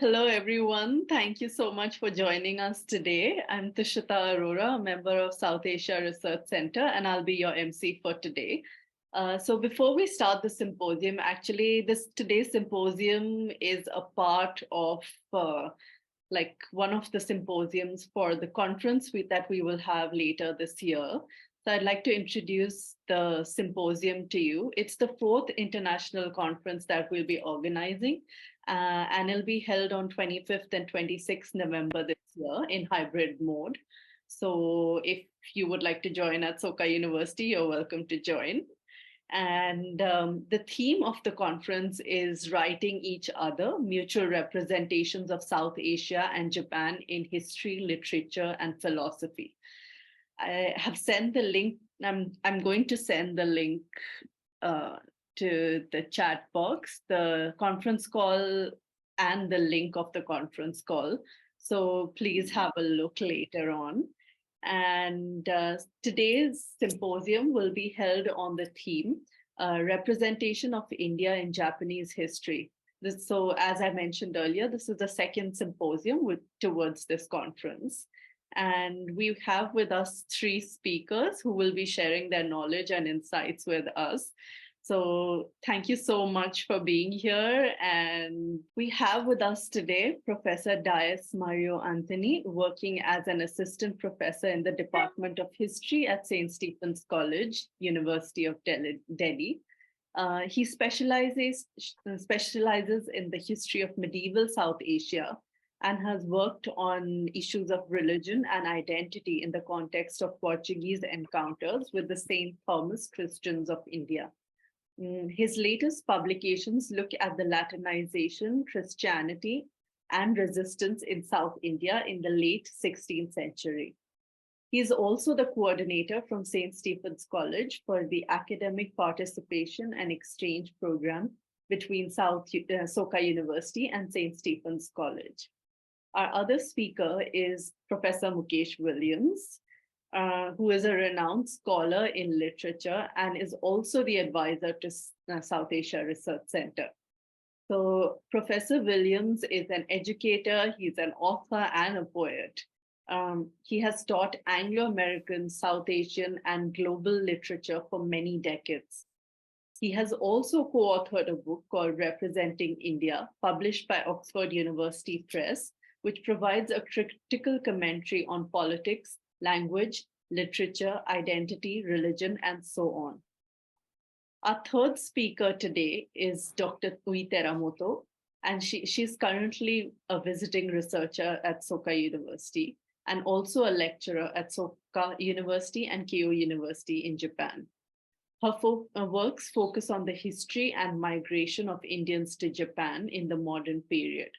Hello, everyone. Thank you so much for joining us today. I'm Tushita Arora, a member of South Asia Research Center, and I'll be your MC for today. So before we start the symposium, actually, today's symposium is a part of one of the symposiums for the conference that we will have later this year. So I'd like to introduce the symposium to you. It's the fourth international conference that we'll be organizing, and it'll be held on 25th and 26th November this year in hybrid mode. So if you would like to join at Soka University, you're welcome to join. And the theme of the conference is Writing Each Other, Mutual Representations of South Asia and Japan in History, Literature, and Philosophy. I have sent the link. I'm going to send the link to the chat box, the conference call and the link of the conference call. So please have a look later on. And today's symposium will be held on the theme, Representation of India in Japanese History. So as I mentioned earlier, this is the second symposium towards this conference. And we have with us three speakers who will be sharing their knowledge and insights with us. So thank you so much for being here. And we have with us today Professor Dias Mario Anthony, working as an assistant professor in the Department of History at St. Stephen's College, University of Delhi. He specializes in the history of medieval South Asia and has worked on issues of religion and identity in the context of Portuguese encounters with the St. Thomas Christians of India. His latest publications look at the Latinization, Christianity, and resistance in South India in the late 16th century. He is also the coordinator from St. Stephen's College for the Academic Participation and Exchange Program between Soka University and St. Stephen's College. Our other speaker is Professor Mukesh Williams, who is a renowned scholar in literature and is also the advisor to South Asia Research Center. So Professor Williams is an educator, he's an author and a poet. He has taught Anglo-American, South Asian, and global literature for many decades. He has also co-authored a book called Representing India, published by Oxford University Press, which provides a critical commentary on politics, language, literature, identity, religion, and so on. Our third speaker today is Dr. Ui Teramoto, and she's currently a visiting researcher at Soka University and also a lecturer at Soka University and Keio University in Japan. Her works focus on the history and migration of Indians to Japan in the modern period.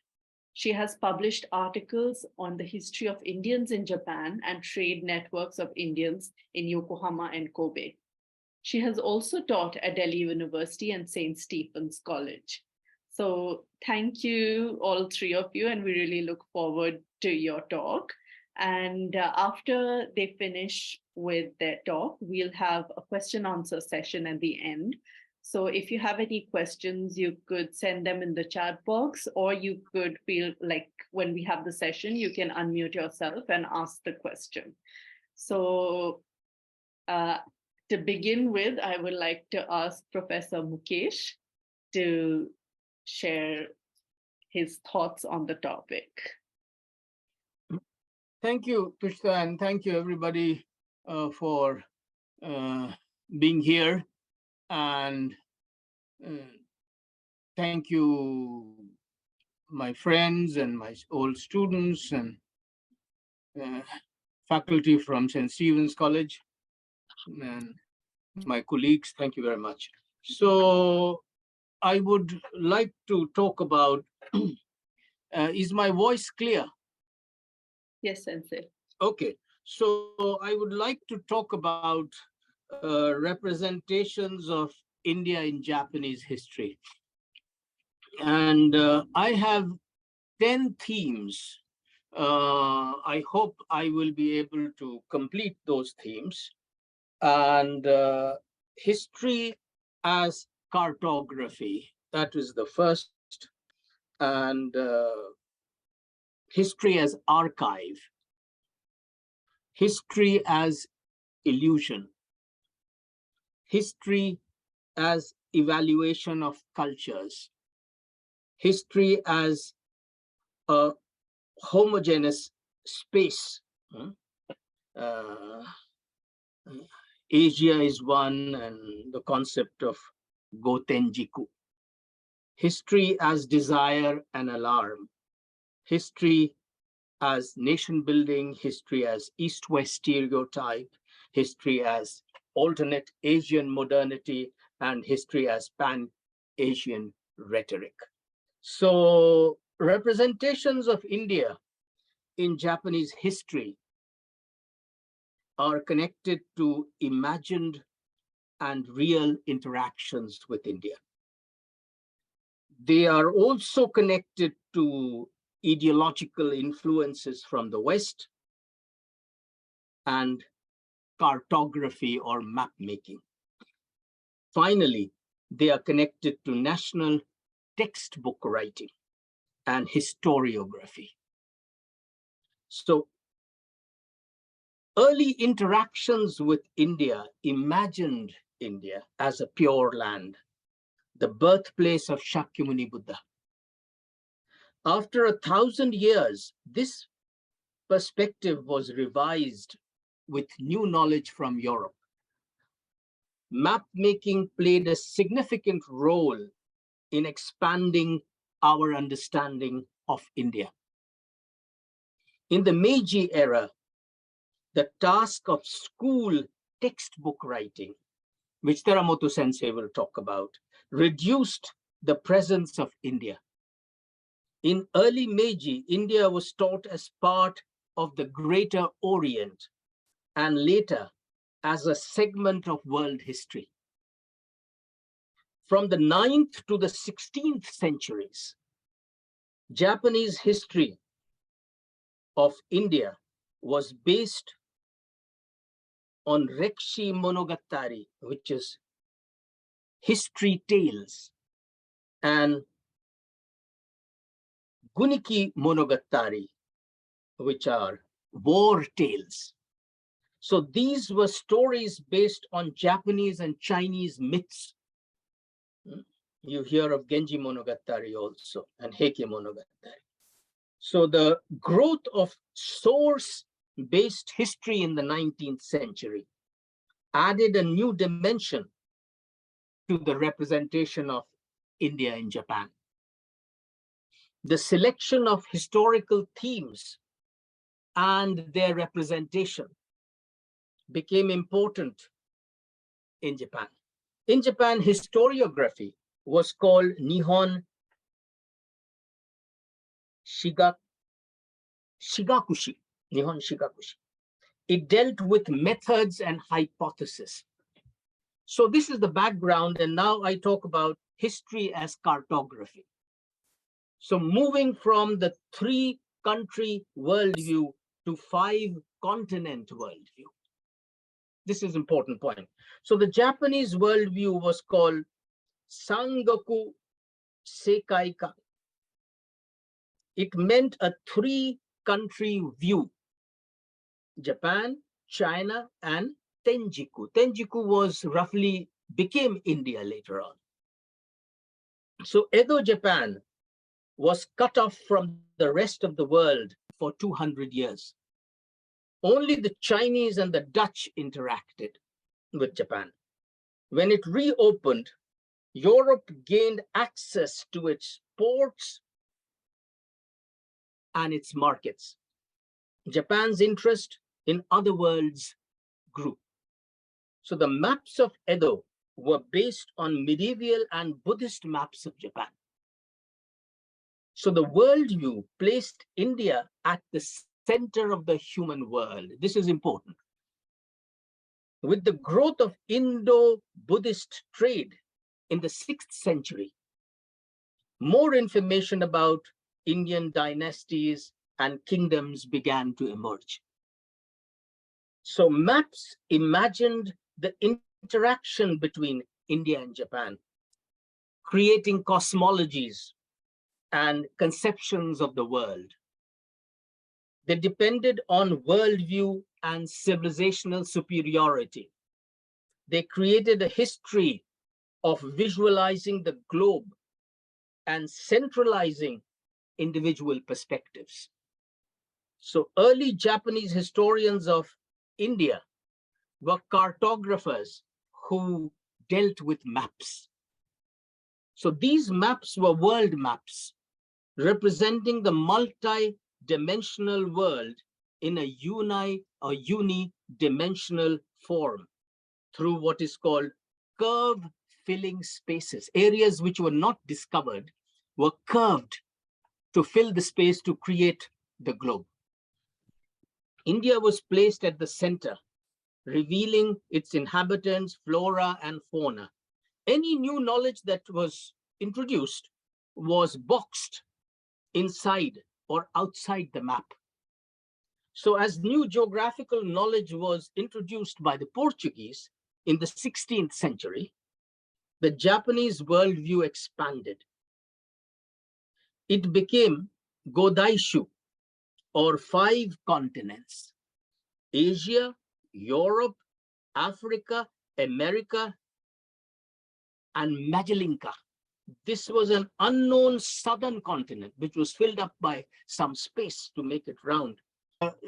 She has published articles on the history of Indians in Japan and trade networks of Indians in Yokohama and Kobe. She has also taught at Delhi University and St. Stephen's College. So thank you, all three of you, and we really look forward to your talk. And after they finish with their talk, we'll have a question answer session at the end. So if you have any questions, you could send them in the chat box, or you could feel like when we have the session, you can unmute yourself and ask the question. So to begin with, I would like to ask Professor Mukesh to share his thoughts on the topic. Thank you, Tushita, and thank you everybody for being here. And thank you, my friends and my old students and faculty from St. Stephen's College and my colleagues. Thank you very much. So I would like to talk about, is my voice clear? Yes, Sensei. Okay, so I would like to talk about representations of India in Japanese history. And I have 10 themes. I hope I will be able to complete those themes. And history as cartography, that is the first. And history as archive, history as illusion, history as evaluation of cultures, history as a homogeneous space. Uh, Asia is one, and the concept of Gotenjiku. History as desire and alarm, history as nation building, history as East-West stereotype, history as alternate Asian modernity, and history as pan-Asian rhetoric. So representations of India in Japanese history are connected to imagined and real interactions with India. They are also connected to ideological influences from the West and cartography or map making. Finally, they are connected to national textbook writing and historiography. So early interactions with India imagined India as a pure land, the birthplace of Shakyamuni Buddha. After 1,000 years, this perspective was revised with new knowledge from Europe. Map making played a significant role in expanding our understanding of India. In the Meiji era, the task of school textbook writing, which Teramoto Sensei will talk about, reduced the presence of India. In early Meiji, India was taught as part of the Greater Orient and later as a segment of world history. From the 9th to the 16th centuries, Japanese history of India was based on Rekshi Monogatari, which is history tales, and Guniki Monogatari, which are war tales. So these were stories based on Japanese and Chinese myths. You hear of Genji Monogatari also, and Heike Monogatari. So the growth of source-based history in the 19th century added a new dimension to the representation of India in Japan. The selection of historical themes and their representation became important in Japan. In Japan, historiography was called Nihon Shigakushi. Nihon Shigakushi. It dealt with methods and hypotheses. So this is the background, and now I talk about history as cartography. So moving from the 3-country worldview to 5-continent worldview. This is an important point. So the Japanese worldview was called Sangaku Seikaika. It meant a 3-country view: Japan, China, and Tenjiku. Tenjiku was became India later on. So Edo Japan was cut off from the rest of the world for 200 years. Only the Chinese and the Dutch interacted with Japan. When it reopened, Europe gained access to its ports and its markets. Japan's interest in other worlds grew. So the maps of Edo were based on medieval and Buddhist maps of Japan. So the worldview placed India at the center of the human world. This is important. With the growth of Indo-Buddhist trade in the 6th century, more information about Indian dynasties and kingdoms began to emerge. So maps imagined the interaction between India and Japan, creating cosmologies and conceptions of the world. They depended on worldview and civilizational superiority. They created a history of visualizing the globe and centralizing individual perspectives. So early Japanese historians of India were cartographers who dealt with maps. So these maps were world maps representing the multi-dimensional world in a unidimensional form through what is called curve filling spaces. Areas which were not discovered were curved to fill the space to create the globe. India was placed at the center, revealing its inhabitants, flora, and fauna. Any new knowledge that was introduced was boxed inside or outside the map. So as new geographical knowledge was introduced by the Portuguese in the 16th century, the Japanese worldview expanded. It became Godaishu, or 5 continents: Asia, Europe, Africa, America, and Magellanka. This was an unknown southern continent, which was filled up by some space to make it round.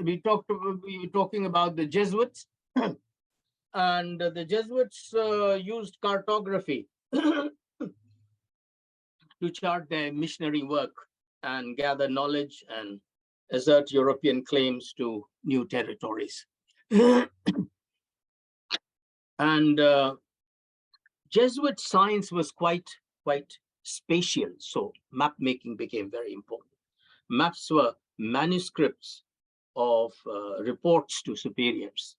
We were talking about the Jesuits, and the Jesuits used cartography to chart their missionary work and gather knowledge and assert European claims to new territories. And Jesuit science was quite spatial, so map making became very important. Maps were manuscripts of reports to superiors.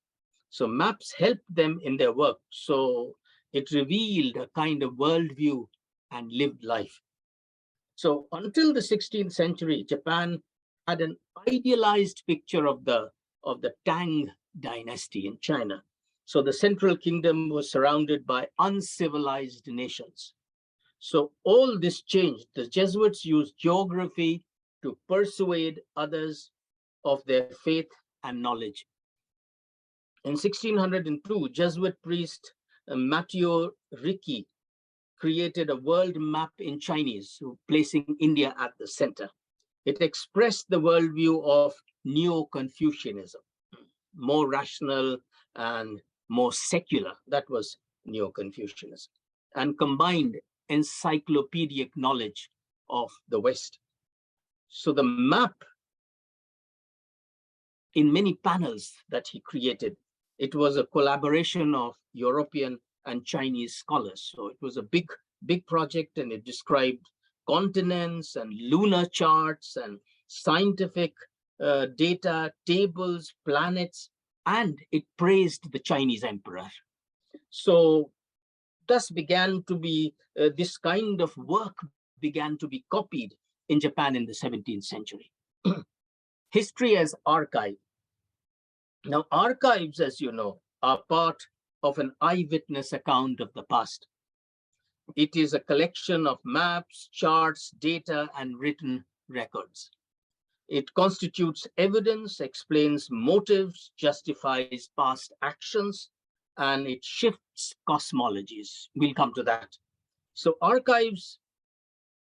So maps helped them in their work. So it revealed a kind of worldview and lived life. So until the 16th century, Japan had an idealized picture of the Tang dynasty in China. So the central kingdom was surrounded by uncivilized nations. So all this changed. The Jesuits used geography to persuade others of their faith and knowledge. In 1602, Jesuit priest Matteo Ricci created a world map in Chinese, placing India at the center. It expressed the worldview of Neo-Confucianism, more rational and more secular. That was Neo-Confucianism, and combined encyclopedic knowledge of the West. So the map, in many panels that he created, it was a collaboration of European and Chinese scholars. So it was a big project, and it described continents and lunar charts and scientific data, tables, planets, and it praised the Chinese emperor. So thus began to be, this kind of work began to be copied in Japan in the 17th century. History as archive. Now, archives, as you know, are part of an eyewitness account of the past. It is a collection of maps, charts, data, and written records. It constitutes evidence, explains motives, justifies past actions, and it shifts cosmologies. We'll come to that. So archives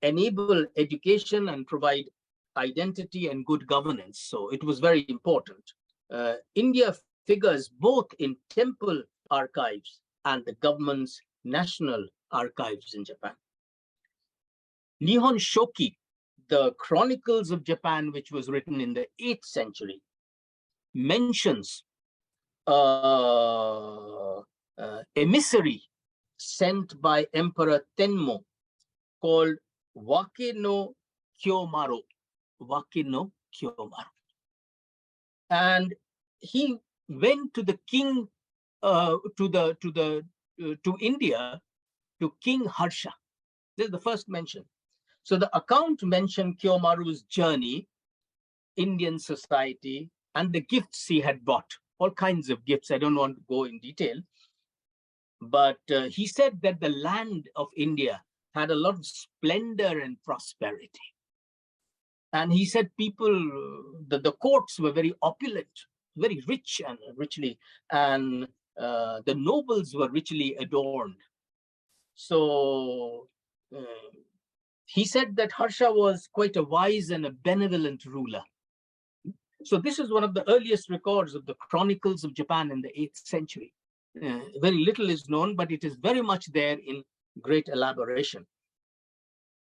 enable education and provide identity and good governance. So it was very important. India figures both in temple archives and the government's national archives in Japan. Nihon Shoki, the Chronicles of Japan, which was written in the 8th century, mentions emissary sent by Emperor Tenmo called Wake no Kyomaru. Wake no Kyomaru. And he went to the king, to India, to King Harsha. This is the first mention. So the account mentioned Kyomaru's journey, Indian society, and the gifts he had brought, all kinds of gifts. I don't want to go in detail, but he said that the land of India had a lot of splendor and prosperity. And he said the courts were very opulent, very rich and richly, and the nobles were richly adorned. So he said that Harsha was quite a wise and a benevolent ruler. So this is one of the earliest records of the chronicles of Japan in the 8th century. Very little is known, but it is very much there in great elaboration.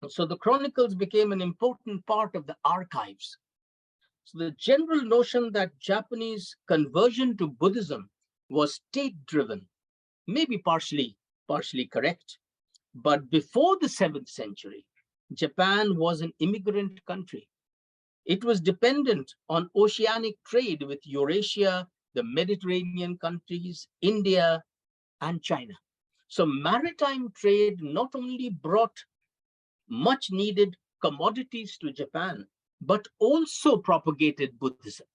So the chronicles became an important part of the archives. So the general notion that Japanese conversion to Buddhism was state-driven may be partially correct, but before the 7th century, Japan was an immigrant country. It was dependent on oceanic trade with Eurasia, the Mediterranean countries, India, and China. So maritime trade not only brought much needed commodities to Japan, but also propagated Buddhism,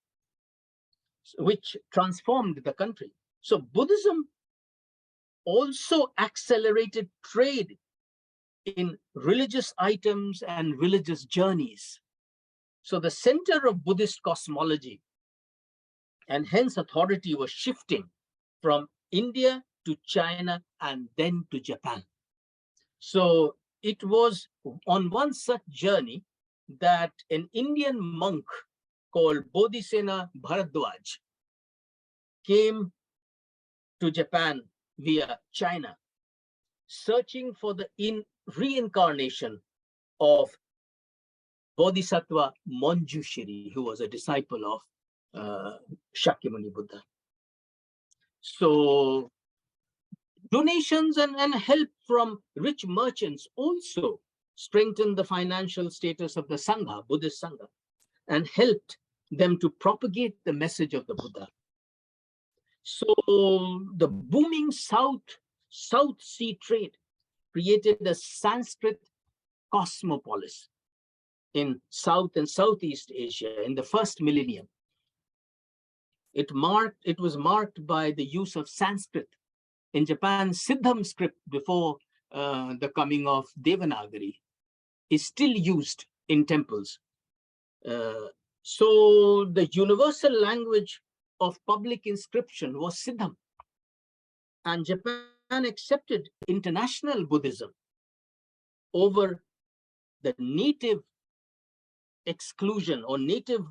which transformed the country. So Buddhism also accelerated trade in religious items and religious journeys. So the center of Buddhist cosmology and hence authority was shifting from India to China and then to Japan. So it was on one such journey that an Indian monk called Bodhisena Bharadwaj came to Japan via China, searching for the reincarnation of Bodhisattva Manjushri, who was a disciple of Shakyamuni Buddha. So donations and help from rich merchants also strengthened the financial status of the Sangha, Buddhist Sangha, and helped them to propagate the message of the Buddha. So the booming South Sea trade created a Sanskrit cosmopolis in South and Southeast Asia in the first millennium. It was marked by the use of Sanskrit. In Japan, Siddham script before the coming of Devanagari is still used in temples. So the universal language of public inscription was Siddham. And Japan accepted international Buddhism over the native exclusion or native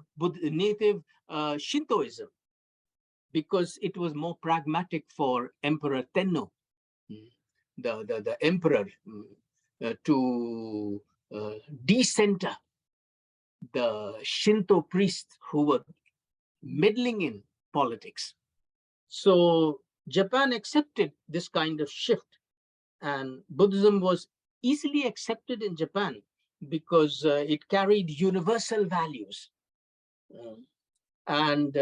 Shintoism, because it was more pragmatic for Emperor Tenno, the emperor, to decenter the Shinto priests who were meddling in politics. So Japan accepted this kind of shift, and Buddhism was easily accepted in Japan because it carried universal values. And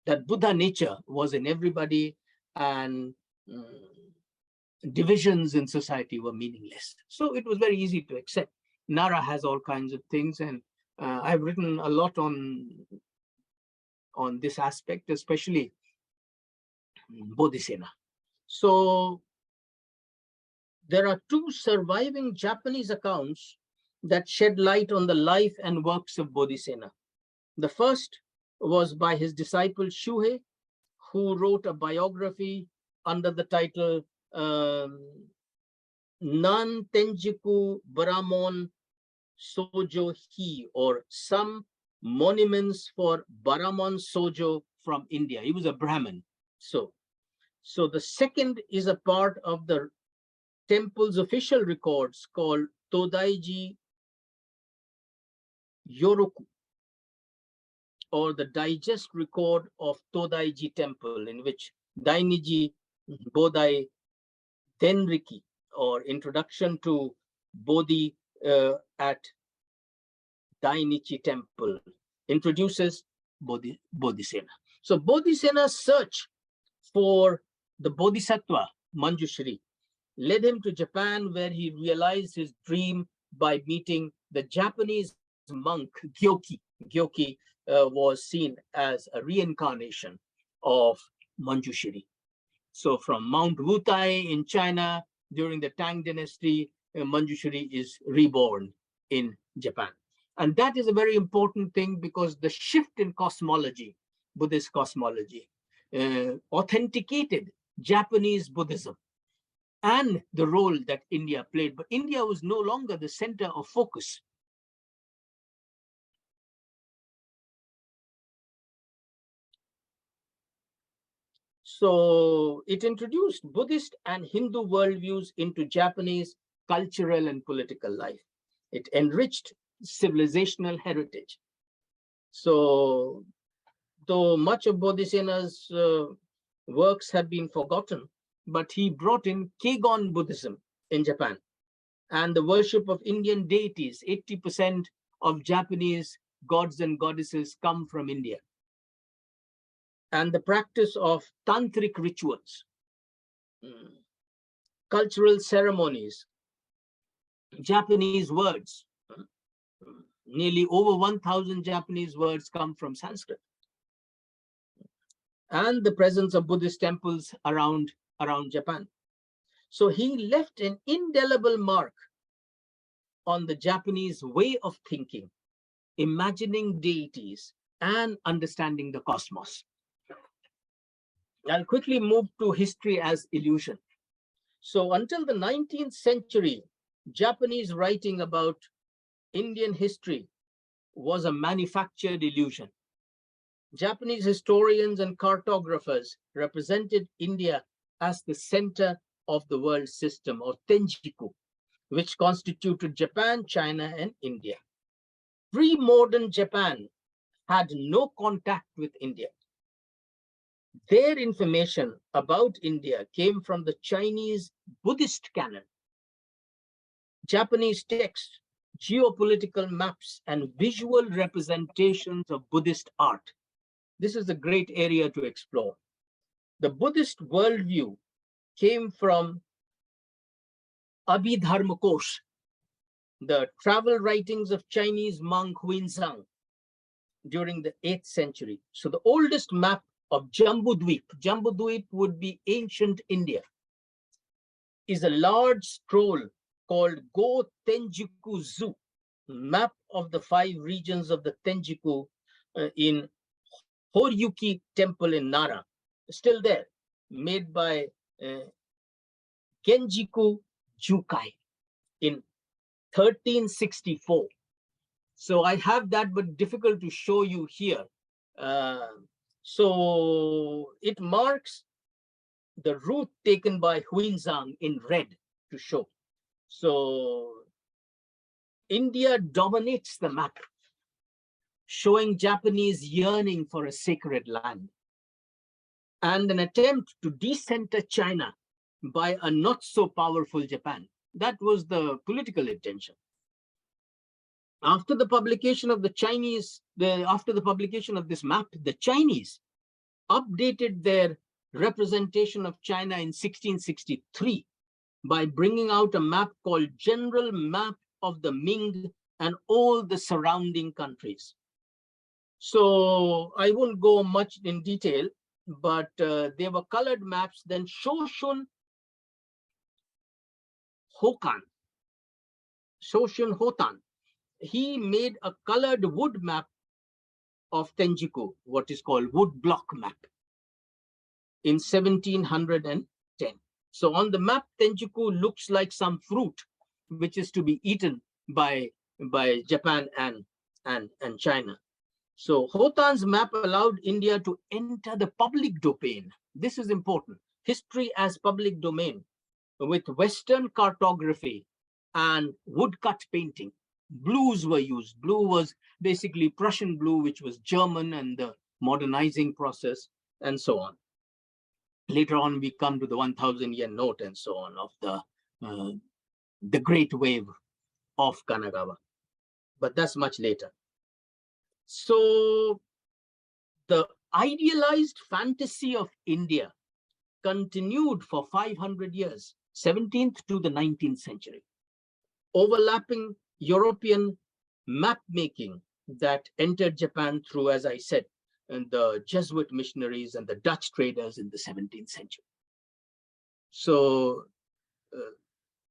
that Buddha nature was in everybody, and divisions in society were meaningless. So it was very easy to accept. Nara has all kinds of things, and I've written a lot on this aspect, especially Bodhisena. So there are two surviving Japanese accounts that shed light on the life and works of Bodhisena. The first was by his disciple Shuhei, who wrote a biography under the title Nan Tenjiku Baramon Sojo Hi, or Some Monuments for Baramon Sojo from India. He was a Brahmin. So the second is a part of the temple's official records called Todaiji Yoroku, or the digest record of Todaiji Temple, in which Dainiji Bodai Tenriki, or Introduction to Bodhi at Dainichi Temple, introduces Bodhisena. So Bodhisena's search for the Bodhisattva Manjushri led him to Japan, where he realized his dream by meeting the Japanese monk Gyoki. Gyoki was seen as a reincarnation of Manjushri. So from Mount Wutai in China during the Tang dynasty, Manjushri is reborn in Japan. And that is a very important thing because the shift in cosmology, Buddhist cosmology, authenticated Japanese Buddhism and the role that India played. But India was no longer the center of focus. So it introduced Buddhist and Hindu worldviews into Japanese cultural and political life. It enriched civilizational heritage. So though much of Bodhisattva's works have been forgotten, but he brought in Keigon Buddhism in Japan and the worship of Indian deities. 80% of Japanese gods and goddesses come from India. And the practice of tantric rituals, cultural ceremonies, Japanese words. Nearly over 1,000 Japanese words come from Sanskrit. And the presence of Buddhist temples around Japan. So he left an indelible mark on the Japanese way of thinking, imagining deities, and understanding the cosmos. I'll quickly move to history as illusion. So until the 19th century, Japanese writing about Indian history was a manufactured illusion. Japanese historians and cartographers represented India as the center of the world system, or Tenjiku, which constituted Japan, China, and India. Pre-modern Japan had no contact with India. Their information about India came from the Chinese Buddhist canon, Japanese texts, geopolitical maps, and visual representations of Buddhist art. This is a great area to explore. The Buddhist worldview came from Abhidharmakosh, the travel writings of Chinese monk Huinzhang during the 8th century. So the oldest map of Jambudweep would be ancient India, is a large scroll called Go Tenjiku Zu, map of the 5 regions of the Tenjiku in Horyuki Temple in Nara, still there, made by Genjiku Jukai in 1364. So I have that, but difficult to show you here. So it marks the route taken by Huinzhang in red to show. So India dominates the map, showing Japanese yearning for a sacred land and an attempt to decenter China by a not so powerful Japan. That was the political intention. After the publication of after the publication of this map, the Chinese updated their representation of China in 1663 by bringing out a map called General Map of the Ming and all the surrounding countries. So I won't go much in detail, but they were colored maps. Then Shoshin Hotan, he made a colored wood map of Tenjiku, what is called wood block map, in 1710. So on the map, Tenjiku looks like some fruit, which is to be eaten by Japan and China. So Hotan's map allowed India to enter the public domain. This is important. History as public domain with Western cartography and woodcut painting. Blues were used. Blue was basically Prussian blue, which was German, and the modernizing process, and so on. Later on, we come to the 1,000-yen note and so on of the Great Wave of Kanagawa. But that's much later. So the idealized fantasy of India continued for 500 years, 17th to the 19th century, overlapping European map making that entered Japan through, as I said, and the Jesuit missionaries and the Dutch traders in the 17th century. So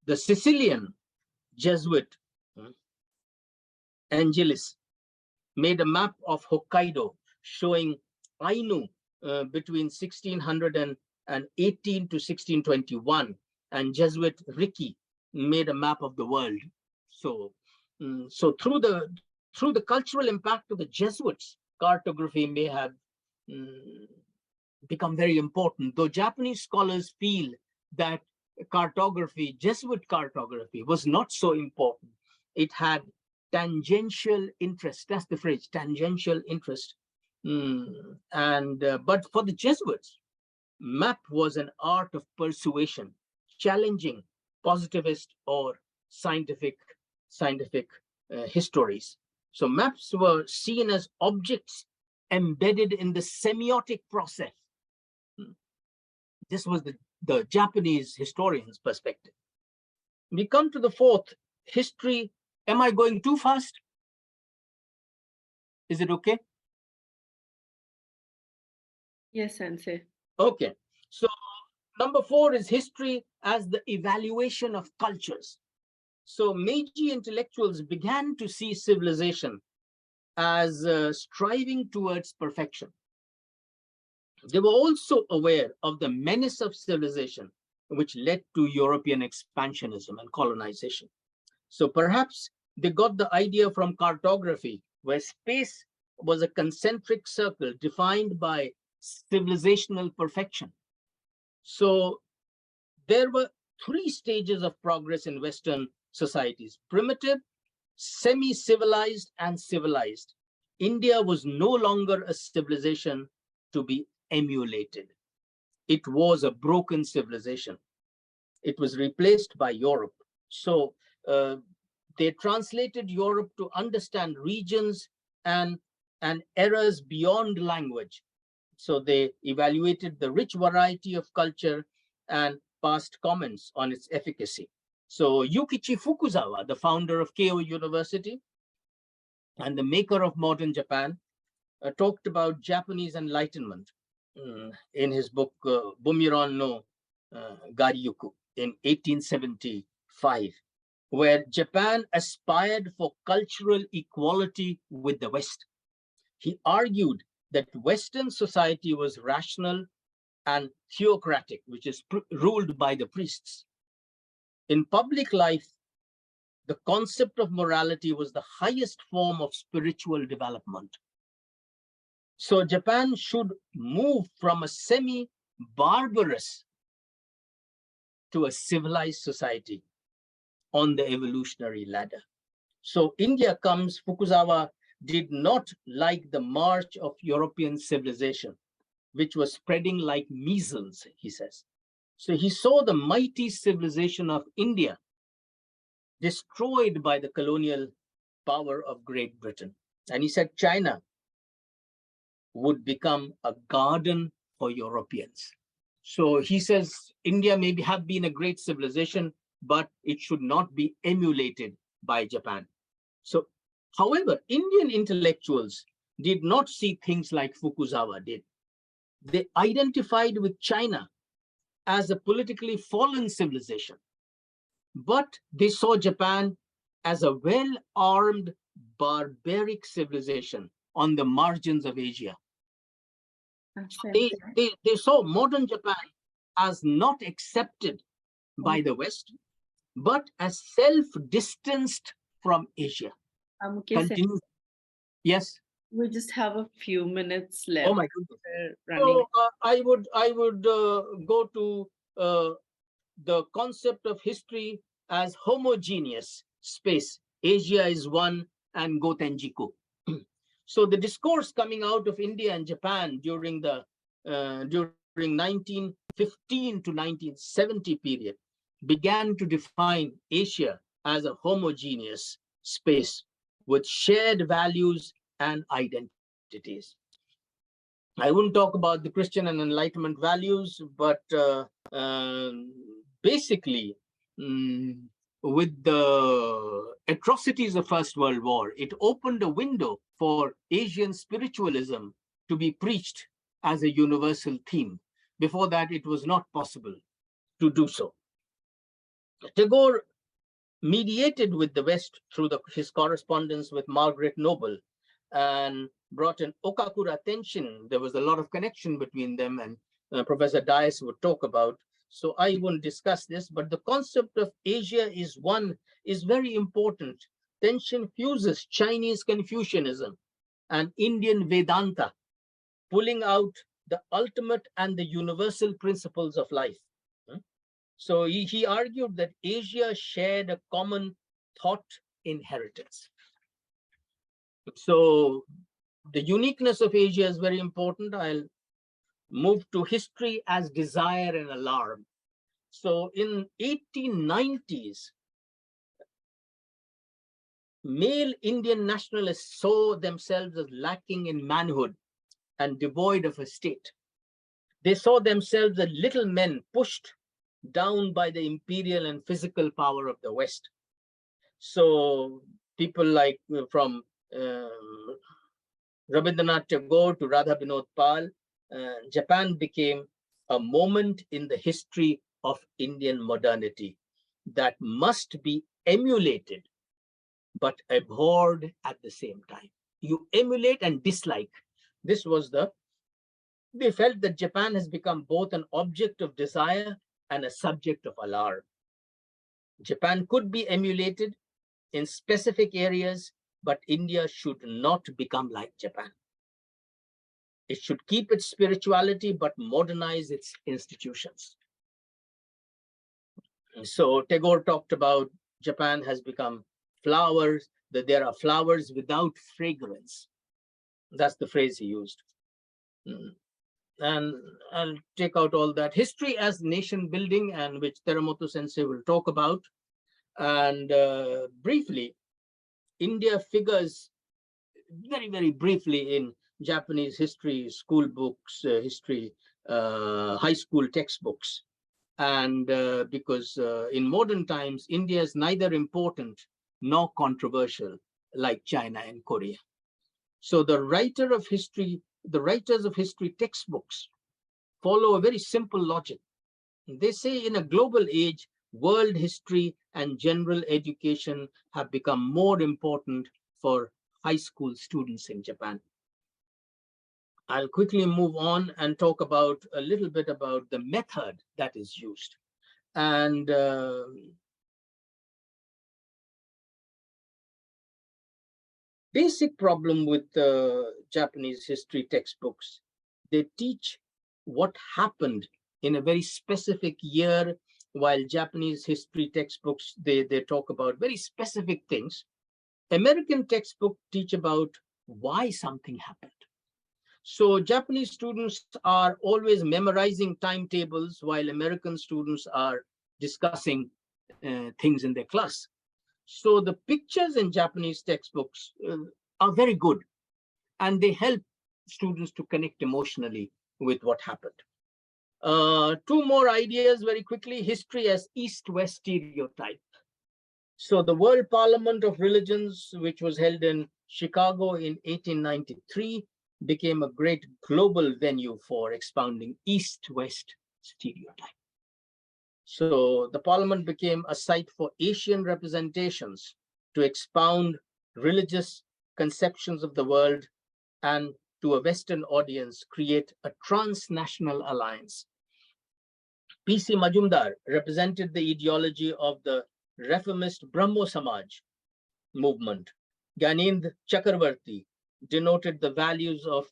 the Sicilian Jesuit Angelis made a map of Hokkaido showing Ainu between 1618 to 1621, and Jesuit Ricky made a map of the world. So, so through the cultural impact of the Jesuits, cartography may have become very important, though Japanese scholars feel that cartography, Jesuit cartography, was not so important. It had tangential interest. That's the phrase, tangential interest. But for the Jesuits, map was an art of persuasion, challenging positivist or scientific histories. So maps were seen as objects embedded in the semiotic process. This was the Japanese historian's perspective. We come to the fourth, history. Am I going too fast? Is it okay? Yes, Sensei. Okay. So number 4 is history as the evaluation of cultures. So Meiji intellectuals began to see civilization as striving towards perfection. They were also aware of the menace of civilization, which led to European expansionism and colonization. So perhaps they got the idea from cartography, where space was a concentric circle defined by civilizational perfection. So there were 3 stages of progress in Western societies: primitive, semi-civilized, and civilized. India was no longer a civilization to be emulated. It was a broken civilization. It was replaced by Europe. So they translated Europe to understand regions and errors beyond language. So they evaluated the rich variety of culture and passed comments on its efficacy. So Yukichi Fukuzawa, the founder of Keio University and the maker of modern Japan, talked about Japanese enlightenment in his book Bumiran no Garyuku in 1875, where Japan aspired for cultural equality with the West. He argued that Western society was rational and theocratic, which is ruled by the priests. In public life, the concept of morality was the highest form of spiritual development. So Japan should move from a semi-barbarous to a civilized society on the evolutionary ladder. So India comes, Fukuzawa did not like the march of European civilization, which was spreading like measles, he says. So he saw the mighty civilization of India destroyed by the colonial power of Great Britain. And he said China would become a garden for Europeans. So he says India may have been a great civilization, but it should not be emulated by Japan. So, however, Indian intellectuals did not see things like Fukuzawa did. They identified with China as a politically fallen civilization, but they saw Japan as a well-armed, barbaric civilization on the margins of Asia. They saw modern Japan as not accepted by the West, but as self-distanced from Asia. Yes. We just have a few minutes left. Oh my goodness! So I would go to the concept of history as homogeneous space. Asia is one, and go Tenjiku. So the discourse coming out of India and Japan during 1915 to 1970 period began to define Asia as a homogeneous space with shared values and identities. I wouldn't talk about the Christian and Enlightenment values, but basically, with the atrocities of First World War, it opened a window for Asian spiritualism to be preached as a universal theme. Before that, it was not possible to do so. Tagore mediated with the West through his correspondence with Margaret Noble, and brought an Okakura tension. There was a lot of connection between them, and Professor Dias would talk about. So I won't discuss this, but the concept of Asia is very important. Tension fuses Chinese Confucianism and Indian Vedanta, pulling out the ultimate and the universal principles of life. So he argued that Asia shared a common thought inheritance. So the uniqueness of Asia is very important. I'll move to history as desire and alarm. So in 1890s, male Indian nationalists saw themselves as lacking in manhood and devoid of a state. They saw themselves as little men pushed down by the imperial and physical power of the West. So people like from Rabindranath Tagore to Radha Binod Pal, Japan became a moment in the history of Indian modernity that must be emulated but abhorred at the same time. You emulate and dislike. This was they felt that Japan has become both an object of desire and a subject of alarm. Japan could be emulated in specific areas, but India should not become like Japan. It should keep its spirituality, but modernize its institutions. So Tagore talked about Japan has become flowers, that there are flowers without fragrance. That's the phrase he used. And I'll take out all that. History as nation building, and which Teramoto Sensei will talk about. And briefly, India figures very, very briefly in Japanese history, school books, history, high school textbooks. And because in modern times, India is neither important nor controversial like China and Korea. So the writers of history textbooks follow a very simple logic. They say in a global age, world history and general education have become more important for high school students in Japan. I'll quickly move on and talk about a little bit about the method that is used. And basic problem with Japanese history textbooks, they teach what happened in a very specific year, while Japanese history textbooks, they talk about very specific things. American textbooks teach about why something happened. So Japanese students are always memorizing timetables, while American students are discussing things in their class. So the pictures in Japanese textbooks are very good, and they help students to connect emotionally with what happened. Two more ideas very quickly. History as East-West stereotype. So the World Parliament of Religions, which was held in Chicago in 1893, became a great global venue for expounding East-West stereotype. So the parliament became a site for Asian representations to expound religious conceptions of the world, and to a Western audience create a transnational alliance. P.C. Majumdar represented the ideology of the reformist Brahmo Samaj movement. Gyanendra Chakravarti denoted the values of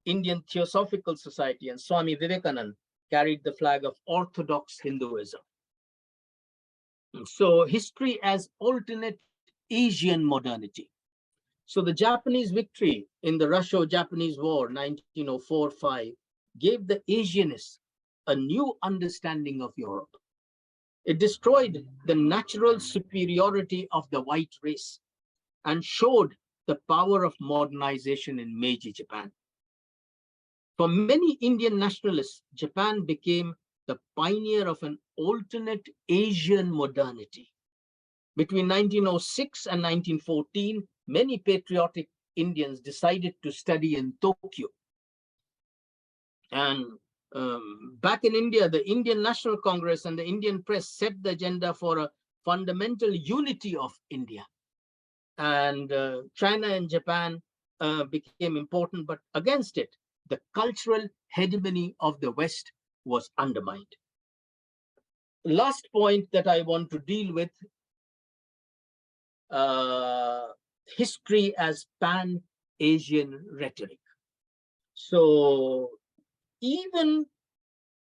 Indian Theosophical Society, and Swami Vivekananda carried the flag of Orthodox Hinduism. So history as alternate Asian modernity. So the Japanese victory in the Russo-Japanese War, 1904-5, gave the Asianists a new understanding of Europe. It destroyed the natural superiority of the white race and showed the power of modernization in Meiji Japan. For many Indian nationalists, Japan became the pioneer of an alternate Asian modernity. Between 1906 and 1914, many patriotic Indians decided to study in Tokyo. And back in India, the Indian National Congress and the Indian press set the agenda for a fundamental unity of India. And China and Japan became important, but against it, the cultural hegemony of the West was undermined. Last point that I want to deal with, uh, history as pan-Asian rhetoric. So even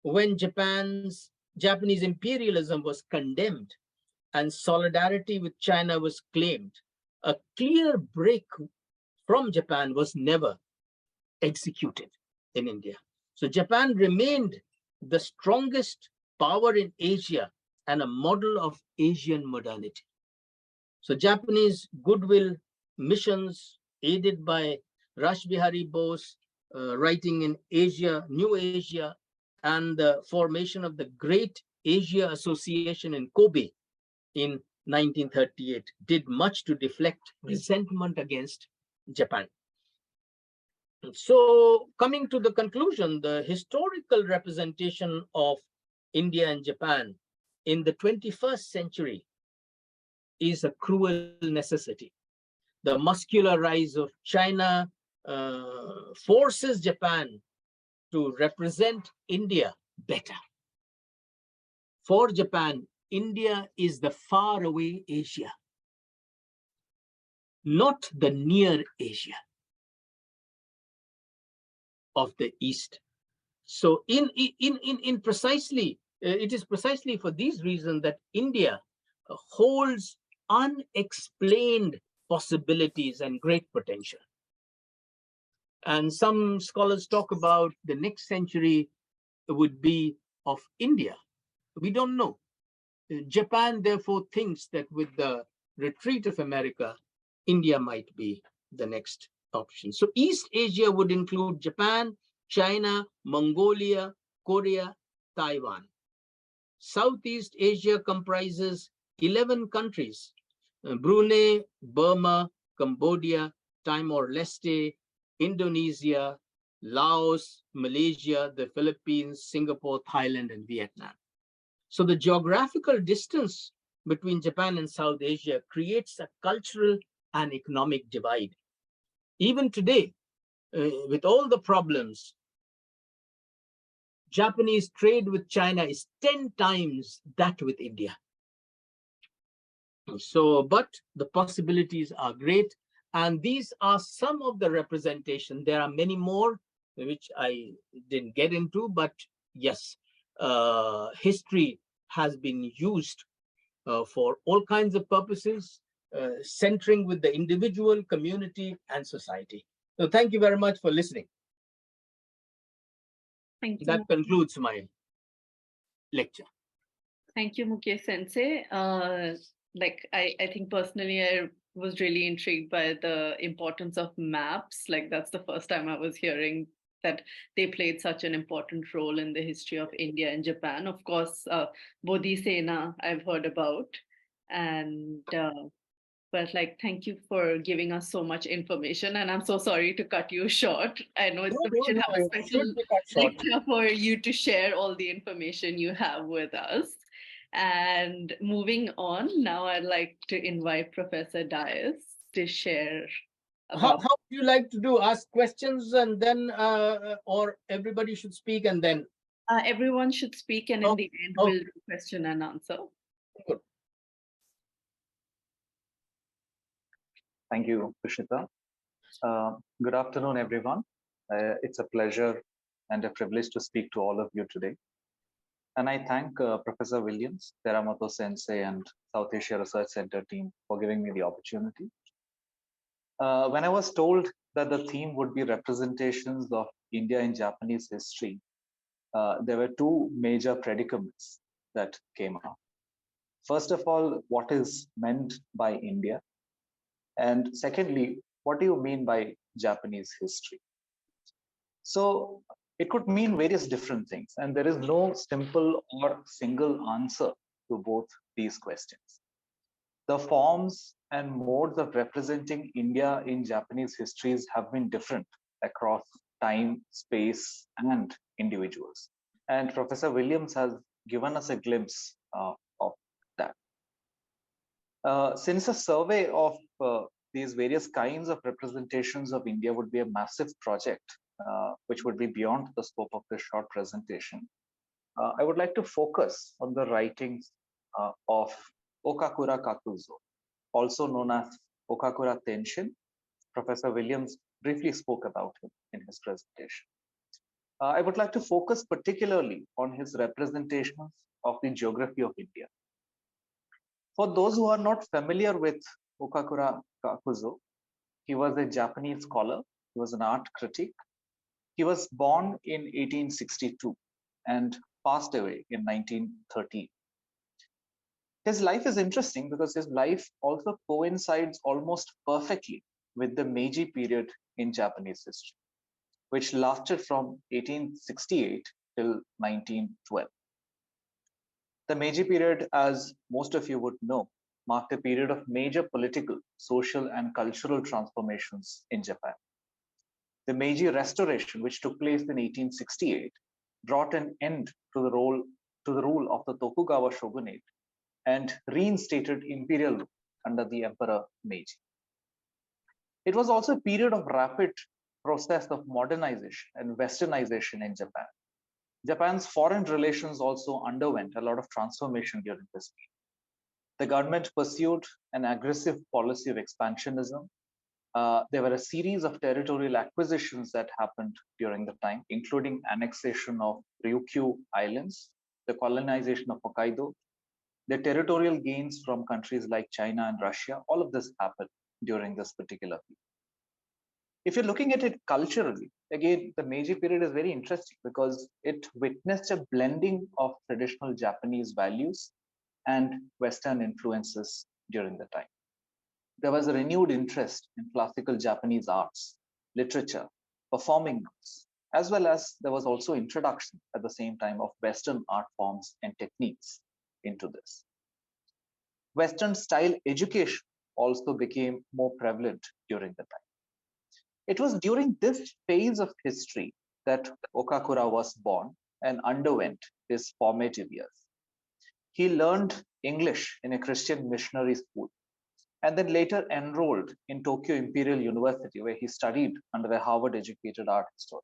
when Japanese imperialism was condemned and solidarity with China was claimed, a clear break from Japan was never executed in India. So Japan remained the strongest power in Asia and a model of Asian modernity. So Japanese goodwill missions aided by Rash Bihari Bose, writing in Asia, New Asia, and the formation of the Great Asia Association in Kobe in 1938 did much to deflect resentment against Japan. So coming to the conclusion, the historical representation of India and Japan in the 21st century is a cruel necessity. The muscular rise of China forces Japan to represent India better. For Japan, India is the faraway Asia, not the near Asia of the East. So in precisely, it is precisely for these reasons that India holds unexplained possibilities and great potential. And some scholars talk about the next century would be of India. We don't know. Japan therefore thinks that with the retreat of America, India might be the next option. So East Asia would include Japan, China, Mongolia, Korea, Taiwan. Southeast Asia comprises 11 countries: Brunei, Burma, Cambodia, Timor-Leste, Indonesia, Laos, Malaysia, the Philippines, Singapore, Thailand, and Vietnam. So the geographical distance between Japan and South Asia creates a cultural and economic divide. Even today, with all the problems, Japanese trade with China is 10 times that with India. So, but the possibilities are great. And these are some of the representation. There are many more, which I didn't get into, but yes, history has been used for all kinds of purposes, centering with the individual, community, and society. So thank you very much for listening. Thank you. That concludes my lecture. Thank you, Mukesh Sensei. I think personally, I was really intrigued by the importance of maps. Like that's the first time I was hearing that they played such an important role in the history of India and Japan. Of course, Bodhisena I've heard about, and but like thank you for giving us so much information. And I'm so sorry to cut you short. I know we should have a special lecture for you to share all the information you have with us. And moving on, now I'd like to invite Professor Dias to share about. How do you like to do? Ask questions and then, or everybody should speak and then? Everyone should speak, and in the end, we'll do question and answer. Good. Thank you, Tushita. Good afternoon, everyone. It's a pleasure and a privilege to speak to all of you today. And I thank Professor Williams, Teramoto Sensei, and South Asia Research Center team for giving me the opportunity. When I was told that the theme would be representations of India in Japanese history, there were two major predicaments that came up. First of all, what is meant by India? And secondly, what do you mean by Japanese history? So it could mean various different things, and there is no simple or single answer to both these questions. The forms and modes of representing India in Japanese histories have been different across time, space, and individuals. And Professor Williams has given us a glimpse of that. Since a survey of these various kinds of representations of India would be a massive project, which would be beyond the scope of this short presentation, I would like to focus on the writings of Okakura Kakuzo, also known as Okakura Tenshin. Professor Williams briefly spoke about him in his presentation. I would like to focus particularly on his representations of the geography of India. For those who are not familiar with Okakura Kakuzo, he was a Japanese scholar, he was an art critic. He was born in 1862 and passed away in 1930. His life is interesting because his life also coincides almost perfectly with the Meiji period in Japanese history, which lasted from 1868 till 1912. The Meiji period, as most of you would know, marked a period of major political, social, and cultural transformations in Japan. The Meiji Restoration, which took place in 1868, brought an end to the rule of the Tokugawa shogunate and reinstated imperial rule under the Emperor Meiji. It was also a period of rapid process of modernization and westernization in Japan. Japan's foreign relations also underwent a lot of transformation during this period. The government pursued an aggressive policy of expansionism. There were a series of territorial acquisitions that happened during the time, including annexation of Ryukyu Islands, the colonization of Hokkaido, the territorial gains from countries like China and Russia. All of this happened during this particular period. If you're looking at it culturally, again, the Meiji period is very interesting because it witnessed a blending of traditional Japanese values and Western influences during the time. There was a renewed interest in classical Japanese arts, literature, performing arts, as well as there was also introduction at the same time of Western art forms and techniques into this. Western style education also became more prevalent during the time. It was during this phase of history that Okakura was born and underwent his formative years. He learned English in a Christian missionary school and then later enrolled in Tokyo Imperial University, where he studied under a Harvard-educated art historian.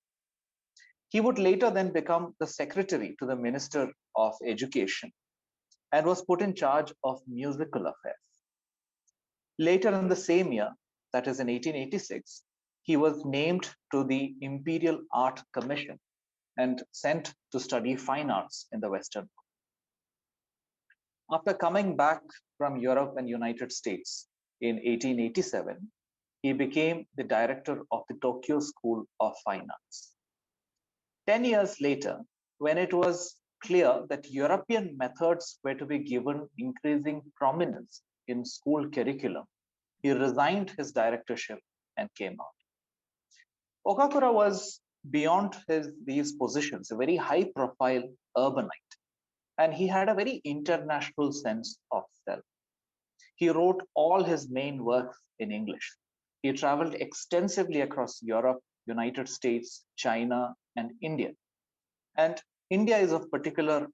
He would later then become the secretary to the Minister of Education and was put in charge of musical affairs. Later in the same year, that is in 1886, he was named to the Imperial Art Commission and sent to study fine arts in the Western world. After coming back from Europe and United States in 1887, he became the director of the Tokyo School of Fine Arts. 10 years later, when it was clear that European methods were to be given increasing prominence in school curriculum, he resigned his directorship and came out. Okakura was, beyond these positions, a very high-profile urbanite, and he had a very international sense of self. He wrote all his main works in English. He traveled extensively across Europe, United States, China, and India. And India is of particular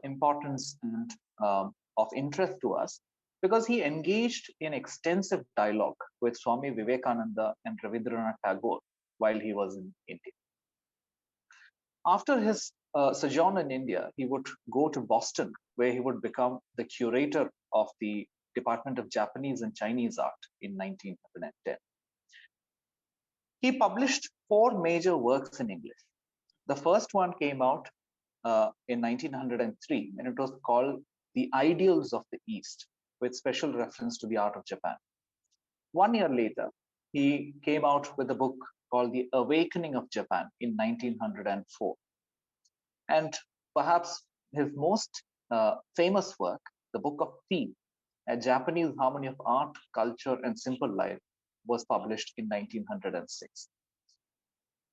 importance and of interest to us because he engaged in extensive dialogue with Swami Vivekananda and Rabindranath Tagore while he was in India. After his sojourn in India, he would go to Boston, where he would become the curator of the Department of Japanese and Chinese Art in 1910. He published 4 major works in English. The first one came out in 1903, and it was called The Ideals of the East, with special reference to the art of Japan. 1 year later, he came out with a book called The Awakening of Japan in 1904. And perhaps his most famous work, the Book of Theme, A Japanese Harmony of Art, Culture, and Simple Life, was published in 1906.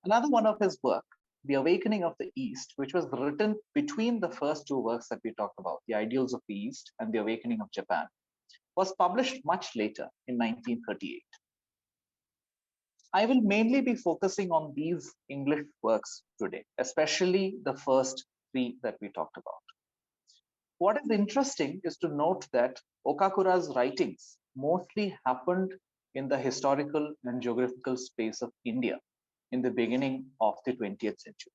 Another one of his work, The Awakening of the East, which was written between the first 2 works that we talked about, The Ideals of the East and The Awakening of Japan, was published much later in 1938. I will mainly be focusing on these English works today, especially the first 3 that we talked about. What is interesting is to note that Okakura's writings mostly happened in the historical and geographical space of India in the beginning of the 20th century.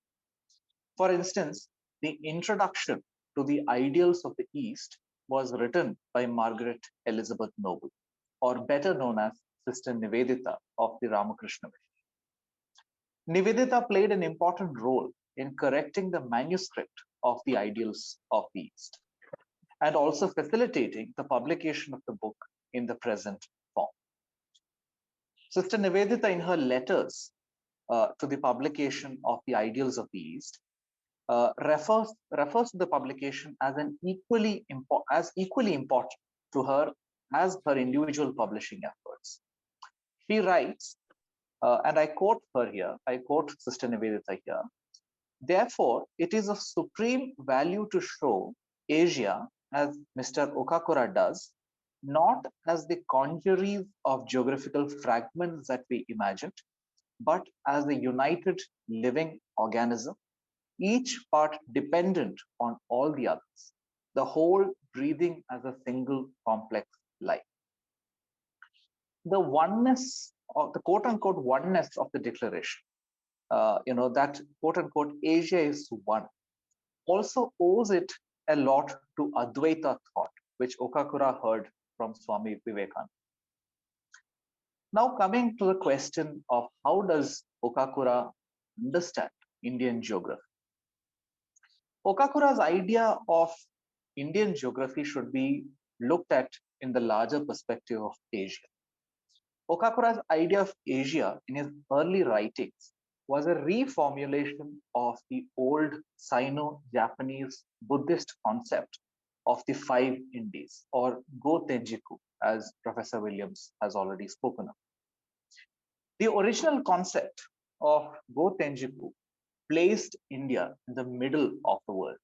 For instance, the introduction to the ideals of the East was written by Margaret Elizabeth Noble, or better known as Sister Nivedita of the Ramakrishna Mission. Nivedita played an important role in correcting the manuscript of the ideals of the East and also facilitating the publication of the book in the present form. Sister Nivedita, in her letters to the publication of the ideals of the East, refers to the publication as equally important to her as her individual publishing efforts. She writes, and I quote her here, I quote Sister Nivedita here, therefore, it is of supreme value to show Asia, as Mr. Okakura does, not as the congeries of geographical fragments that we imagined, but as a united living organism, each part dependent on all the others, the whole breathing as a single complex life. The oneness, or the quote unquote oneness of the declaration, that quote unquote Asia is one, also owes it a lot to Advaita thought, which Okakura heard from Swami Vivekananda. Now, coming to the question of how does Okakura understand Indian geography? Okakura's idea of Indian geography should be looked at in the larger perspective of Asia. Okakura's idea of Asia in his early writings was a reformulation of the old Sino-Japanese Buddhist concept of the five Indies, or Go Tenjiku, as Professor Williams has already spoken of. The original concept of Go Tenjiku placed India in the middle of the world.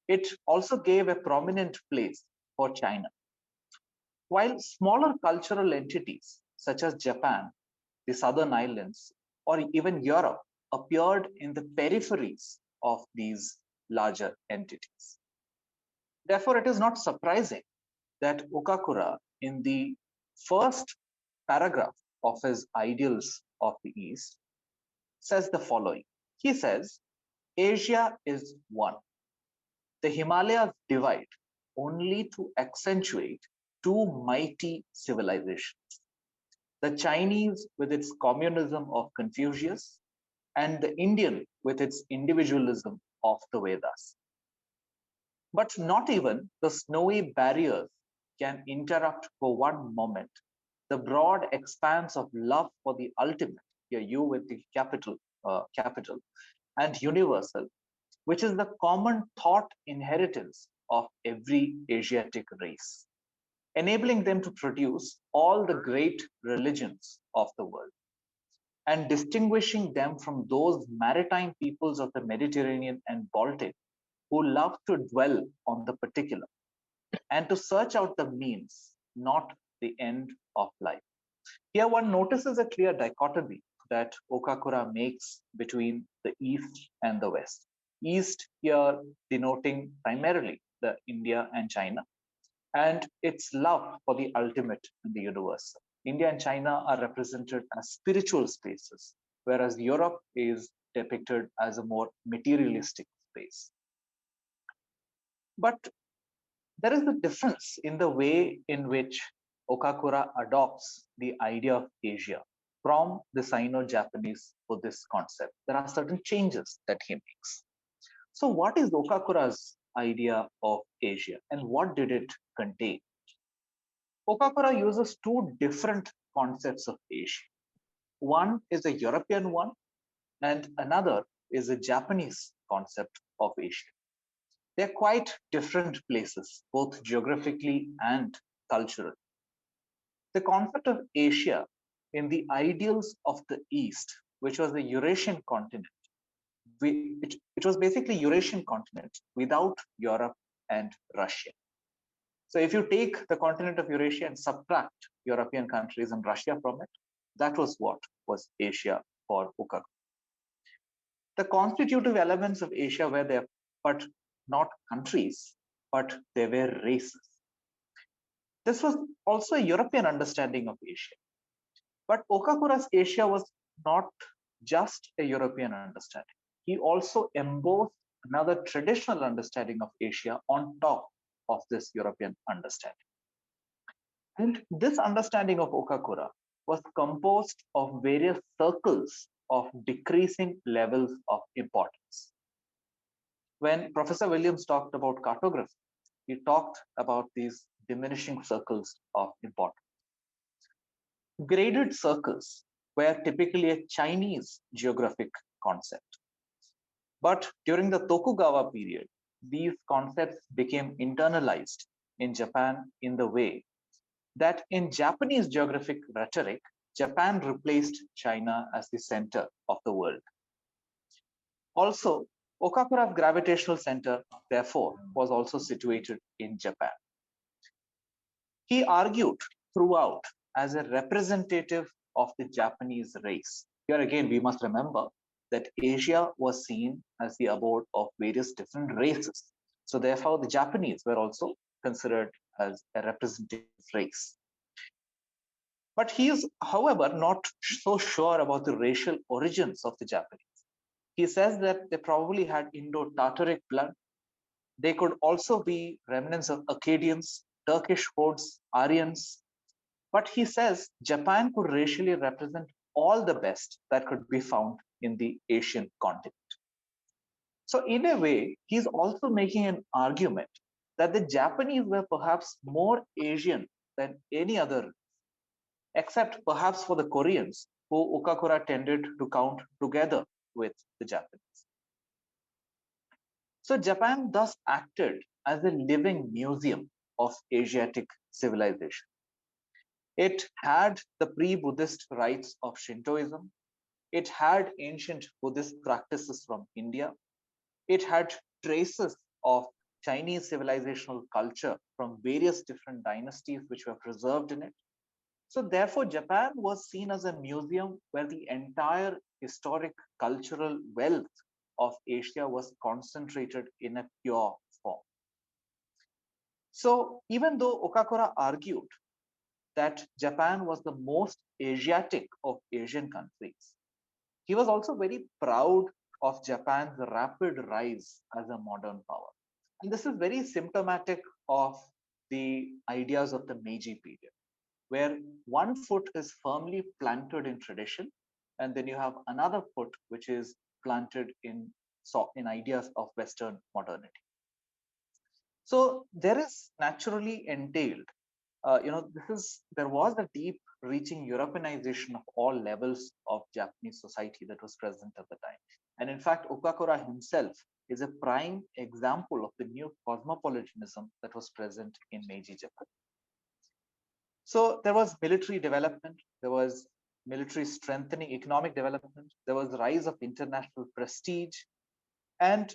It also gave a prominent place for China. While smaller cultural entities such as Japan, the Southern Islands, or even Europe appeared in the peripheries of these larger entities. Therefore, it is not surprising that Okakura, in the first paragraph of his Ideals of the East, says the following. He says, Asia is one. The Himalayas divide only to accentuate two mighty civilizations. The Chinese with its communism of Confucius, and the Indian with its individualism of the Vedas. But not even the snowy barriers can interrupt for one moment the broad expanse of love for the ultimate, here you with the capital, and universal, which is the common thought inheritance of every Asiatic race, enabling them to produce all the great religions of the world and distinguishing them from those maritime peoples of the Mediterranean and Baltic who love to dwell on the particular and to search out the means, not the end of life. Here one notices a clear dichotomy that Okakura makes between the East and the West. East here denoting primarily the India and China, and its love for the ultimate and the universal. India and China are represented as spiritual spaces, whereas Europe is depicted as a more materialistic space. But there is a difference in the way in which Okakura adopts the idea of Asia from the Sino-Japanese Buddhist concept. There are certain changes that he makes. So what is Okakura's idea of Asia and what did it contain? Okakura uses two different concepts of Asia. One is a European one and another is a Japanese concept of Asia. They're quite different places, both geographically and culturally. The concept of Asia in the ideals of the East, which was the Eurasian continent, it was basically Eurasian continent without Europe and Russia. So if you take the continent of Eurasia and subtract European countries and Russia from it, that was what was Asia for Okakura. The constitutive elements of Asia were there, but not countries, but they were races. This was also a European understanding of Asia. But Okakura's Asia was not just a European understanding. He also embossed another traditional understanding of Asia on top of this European understanding. And this understanding of Okakura was composed of various circles of decreasing levels of importance. When Professor Williams talked about cartography, he talked about these diminishing circles of importance. Graded circles were typically a Chinese geographic concept. But during the Tokugawa period, these concepts became internalized in Japan in the way that in Japanese geographic rhetoric, Japan replaced China as the center of the world. Also, Okakura's gravitational center, therefore, was also situated in Japan. He argued throughout as a representative of the Japanese race. Here again, we must remember that Asia was seen as the abode of various different races. So therefore, the Japanese were also considered as a representative race. But he is, however, not so sure about the racial origins of the Japanese. He says that they probably had Indo-Tartaric blood. They could also be remnants of Akkadians, Turkish hordes, Aryans. But he says Japan could racially represent all the best that could be found in the Asian continent. So in a way, he's also making an argument that the Japanese were perhaps more Asian than any other, except perhaps for the Koreans, who Okakura tended to count together with the Japanese. So Japan thus acted as a living museum of Asiatic civilization. It had the pre-Buddhist rites of Shintoism. It had ancient Buddhist practices from India. It had traces of Chinese civilizational culture from various different dynasties which were preserved in it. So therefore, Japan was seen as a museum where the entire historic cultural wealth of Asia was concentrated in a pure form. So even though Okakura argued that Japan was the most Asiatic of Asian countries, he was also very proud of Japan's rapid rise as a modern power. And this is very symptomatic of the ideas of the Meiji period, where one foot is firmly planted in tradition, and then you have another foot which is planted in ideas of Western modernity. So there is naturally entailed, there was a deep reaching Europeanization of all levels of Japanese society that was present at the time. And in fact, Okakura himself is a prime example of the new cosmopolitanism that was present in Meiji Japan. So there was military development, there was military strengthening, economic development, there was the rise of international prestige, and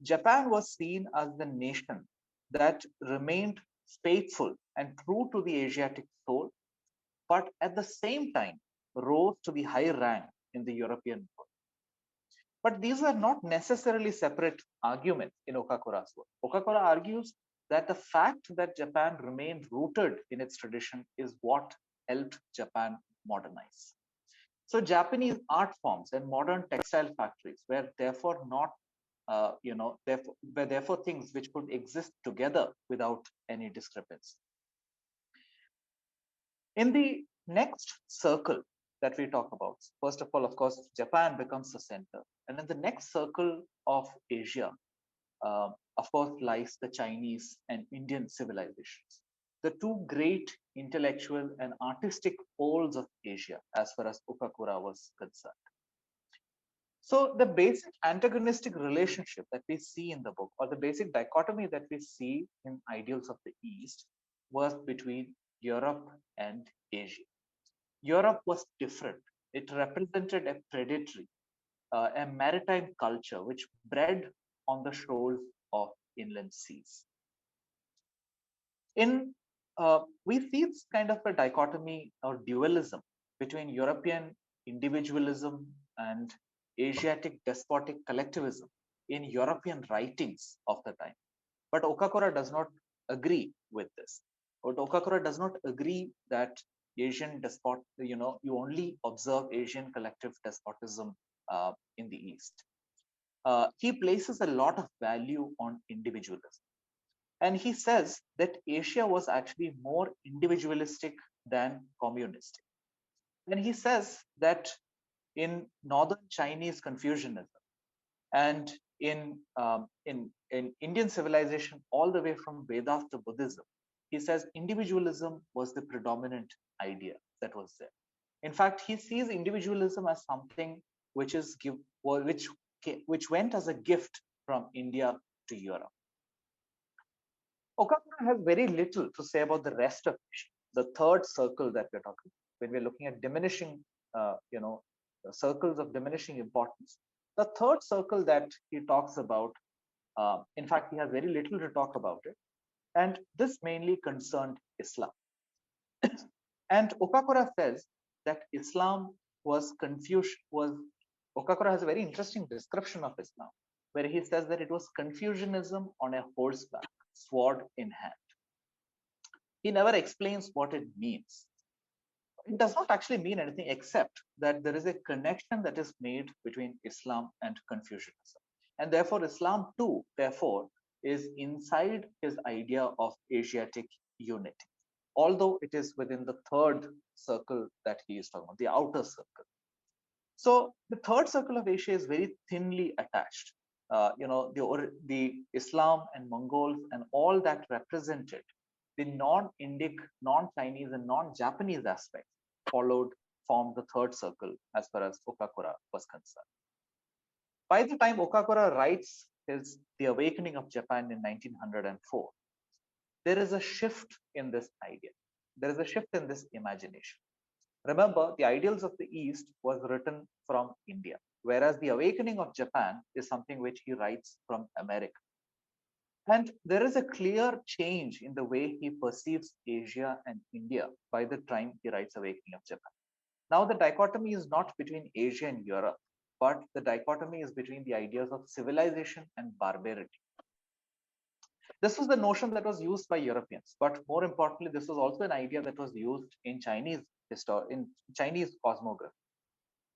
Japan was seen as the nation that remained faithful and true to the Asiatic soul, but at the same time rose to the high rank in the European world. But these are not necessarily separate arguments in Okakura's work. Okakura argues that the fact that Japan remained rooted in its tradition is what helped Japan modernize. So Japanese art forms and modern textile factories were therefore not, therefore things which could exist together without any discrepancy. In the next circle that we talk about, first of all, of course, Japan becomes the center. And in the next circle of Asia, of course, lies the Chinese and Indian civilizations, the two great intellectual and artistic poles of Asia, as far as Okakura was concerned. So the basic antagonistic relationship that we see in the book, or the basic dichotomy that we see in Ideals of the East, was between Europe and Asia. Europe was different. It represented a predatory, a maritime culture which bred on the shores of inland seas. We see it's kind of a dichotomy or dualism between European individualism and Asiatic despotic collectivism in European writings of the time. But Okakura does not agree with this. But Okakura does not agree that Asian despot, you only observe Asian collective despotism in the East. He places a lot of value on individualism. And he says that Asia was actually more individualistic than communistic. And he says that in northern Chinese Confucianism and in Indian civilization, all the way from Vedas to Buddhism, he says individualism was the predominant idea that was there. In fact, he sees individualism as something which is which went as a gift from India to Europe. Okakura has very little to say about the rest of Asia, the third circle that we're talking when we're looking at diminishing, circles of diminishing importance. The third circle that he talks about, in fact, he has very little to talk about it, and this mainly concerned Islam. And Okakura says that Islam was Okakura has a very interesting description of Islam, where he says that it was Confucianism on a horseback, sword in hand. He never explains what it means. It does not actually mean anything except that there is a connection that is made between Islam and Confucianism. And therefore, Islam too, therefore, is inside his idea of Asiatic unity, although it is within the third circle that he is talking about, the outer circle. So the third circle of Asia is very thinly attached. The Islam and Mongols and all that represented the non-Indic, non-Chinese, and non-Japanese aspects formed the third circle as far as Okakura was concerned. By the time Okakura writes The Awakening of Japan in 1904, there is a shift in this idea. There is a shift in this imagination. Remember, The Ideals of the East was written from India, whereas The Awakening of Japan is something which he writes from America. And there is a clear change in the way he perceives Asia and India by the time he writes Awakening of Japan. Now, the dichotomy is not between Asia and Europe, but the dichotomy is between the ideas of civilization and barbarity. This was the notion that was used by Europeans, but more importantly, this was also an idea that was used in Chinese cosmography.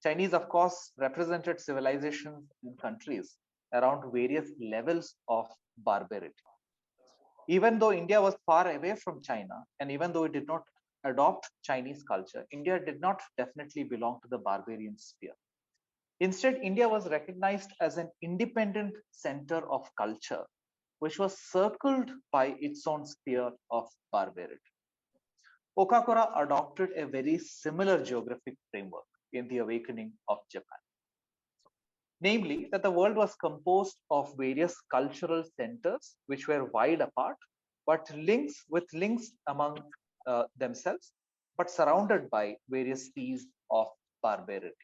Chinese, of course, represented civilizations in countries around various levels of barbarity. Even though India was far away from China, and even though it did not adopt Chinese culture, India did not definitely belong to the barbarian sphere. Instead, India was recognized as an independent center of culture, which was circled by its own sphere of barbarity. Okakura adopted a very similar geographic framework in The Awakening of Japan. Namely, that the world was composed of various cultural centers which were wide apart, but links among themselves, but surrounded by various seas of barbarity.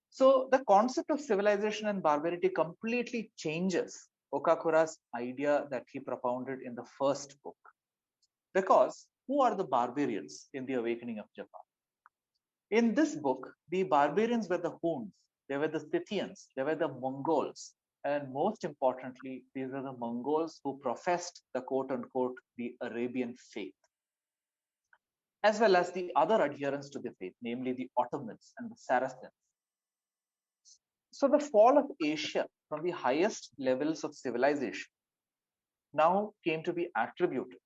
So the concept of civilization and barbarity completely changes Okakura's idea that he propounded in the first book. Because who are the barbarians in The Awakening of Japan? In this book, the barbarians were the Huns, they were the Scythians, they were the Mongols, and most importantly, these are the Mongols who professed the quote-unquote the Arabian faith, as well as the other adherents to the faith, namely the Ottomans and the Saracens. So the fall of Asia from the highest levels of civilization now came to be attributed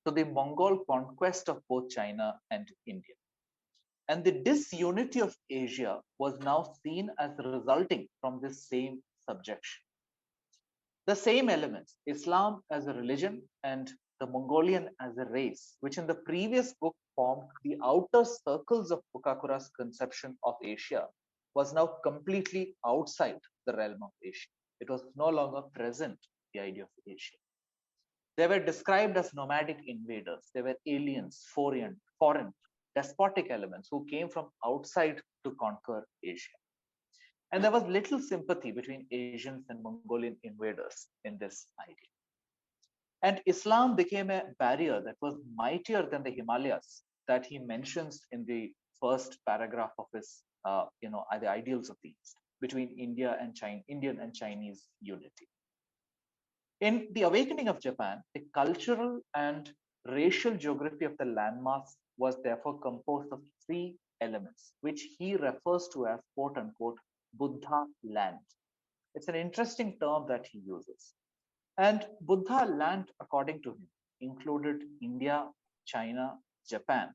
to the Mongol conquest of both China and India. And the disunity of Asia was now seen as resulting from this same subjection. The same elements, Islam as a religion and the Mongolian as a race, which in the previous book formed the outer circles of Okakura's conception of Asia, was now completely outside the realm of Asia. It was no longer present, the idea of Asia. They were described as nomadic invaders. They were aliens, foreign, despotic elements who came from outside to conquer Asia. And there was little sympathy between Asians and Mongolian invaders in this idea. And Islam became a barrier that was mightier than the Himalayas that he mentions in the first paragraph of his, the ideals of the East between Indian and Chinese unity. In The Awakening of Japan, the cultural and racial geography of the landmass was therefore composed of three elements, which he refers to as quote unquote Buddha land. It's an interesting term that he uses. And Buddha land, according to him, included India, China, Japan,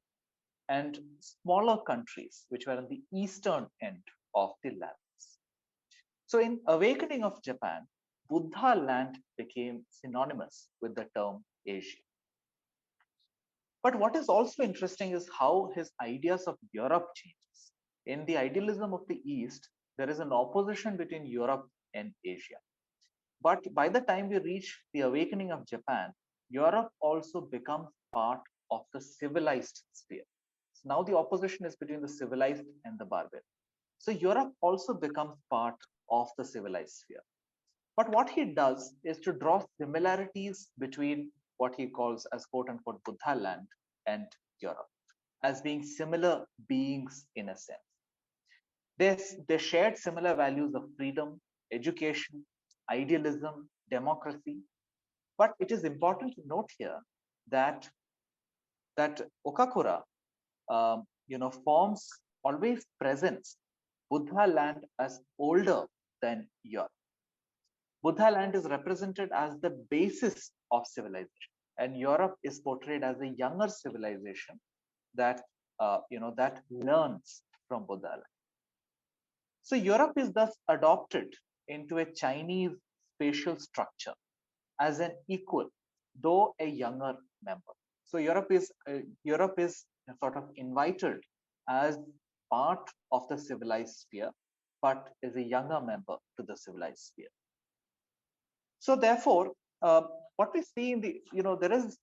and smaller countries which were on the eastern end of the lands. So in Awakening of Japan, Buddha land became synonymous with the term Asia. But what is also interesting is how his ideas of Europe changes. In the idealism of the East, there is an opposition between Europe and Asia. But by the time we reach the Awakening of Japan, Europe also becomes part of the civilized sphere. So now the opposition is between the civilized and the barbarian. So Europe also becomes part of the civilized sphere. But what he does is to draw similarities between what he calls as quote unquote Buddha land and Europe as being similar beings in a sense. They shared similar values of freedom, education, idealism, democracy. But it is important to note here that Okakura, forms always presents Buddha land as older than Europe. Buddha land is represented as the basis of civilization, and Europe is portrayed as a younger civilization that that learns from Buddha land. So Europe is thus adopted into a Chinese spatial structure as an equal, though a younger member. So Europe is sort of invited as part of the civilized sphere, but is a younger member to the civilized sphere. So therefore, what we see in the there is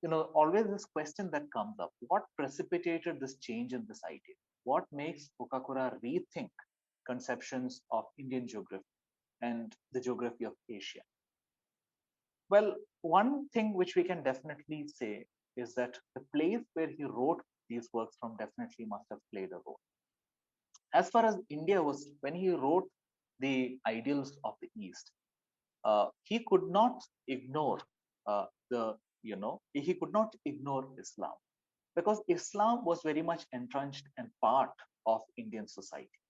always this question that comes up: what precipitated this change in this idea? What makes Okakura rethink conceptions of Indian geography and the geography of Asia? Well, one thing which we can definitely say is that the place where he wrote these works from definitely must have played a role. As far as India was, when he wrote the ideals of the East, he could not ignore he could not ignore Islam, because Islam was very much entrenched and part of Indian society.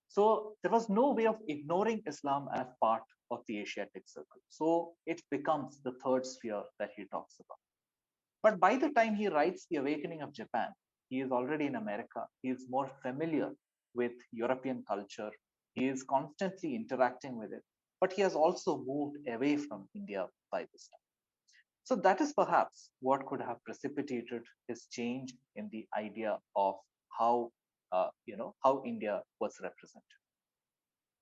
So there was no way of ignoring Islam as part of the Asiatic circle. So it becomes the third sphere that he talks about. But by the time he writes The Awakening of Japan, he is already in America. He is more familiar with European culture. He is constantly interacting with it. But he has also moved away from India by this time. So that is perhaps what could have precipitated his change in the idea of how how India was represented.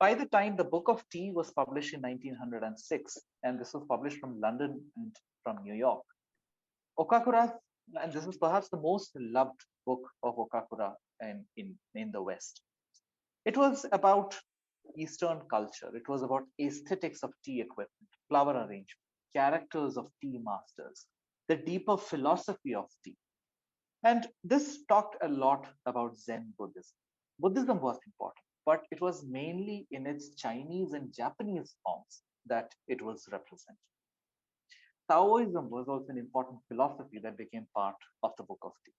By the time the Book of Tea was published in 1906, and this was published from London and from New York, Okakura, and this is perhaps the most loved book of Okakura in the West. It was about Eastern culture. It was about aesthetics of tea equipment, flower arrangement, characters of tea masters, the deeper philosophy of tea. And this talked a lot about Zen Buddhism. Buddhism was important, but it was mainly in its Chinese and Japanese forms that it was represented. Taoism was also an important philosophy that became part of the Book of Tea.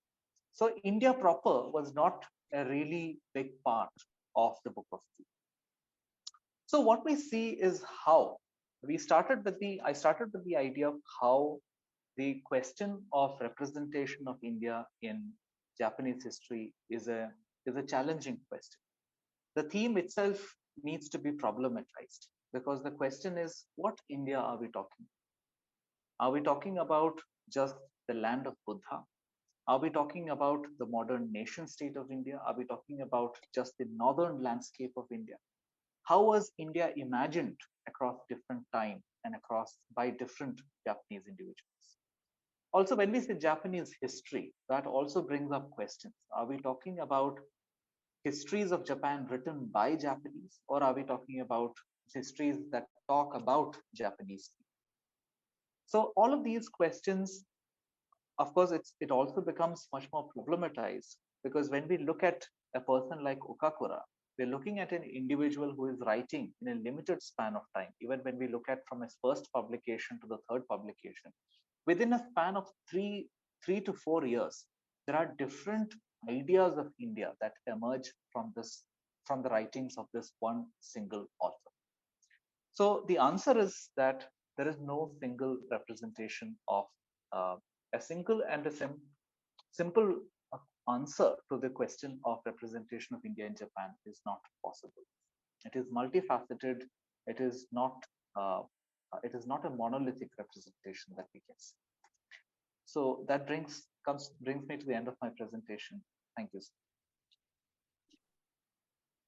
So India proper was not a really big part of the Book of Tea. So what we see is how I started with the idea of how the question of representation of India in Japanese history is a challenging question. The theme itself needs to be problematized, because the question is, what India are we talking? Are we talking about just the land of Buddha? Are we talking about the modern nation state of India? Are we talking about just the northern landscape of India? How was India imagined across different time and across by different Japanese individuals? Also, when we say Japanese history, that also brings up questions. Are we talking about histories of Japan written by Japanese, or are we talking about histories that talk about Japanese people? So all of these questions, of course, it also becomes much more problematized, because when we look at a person like Okakura, we're looking at an individual who is writing in a limited span of time. Even when we look at from his first publication to the third publication, within a span of three to 4 years, there are different ideas of India that emerge from the writings of this one single author. So the answer is that there is no single representation of a single and a simple answer to the question of representation of India in Japan is not possible. It is multifaceted. It is not. It is not a monolithic representation that we can see. So that brings me to the end of my presentation. Thank you.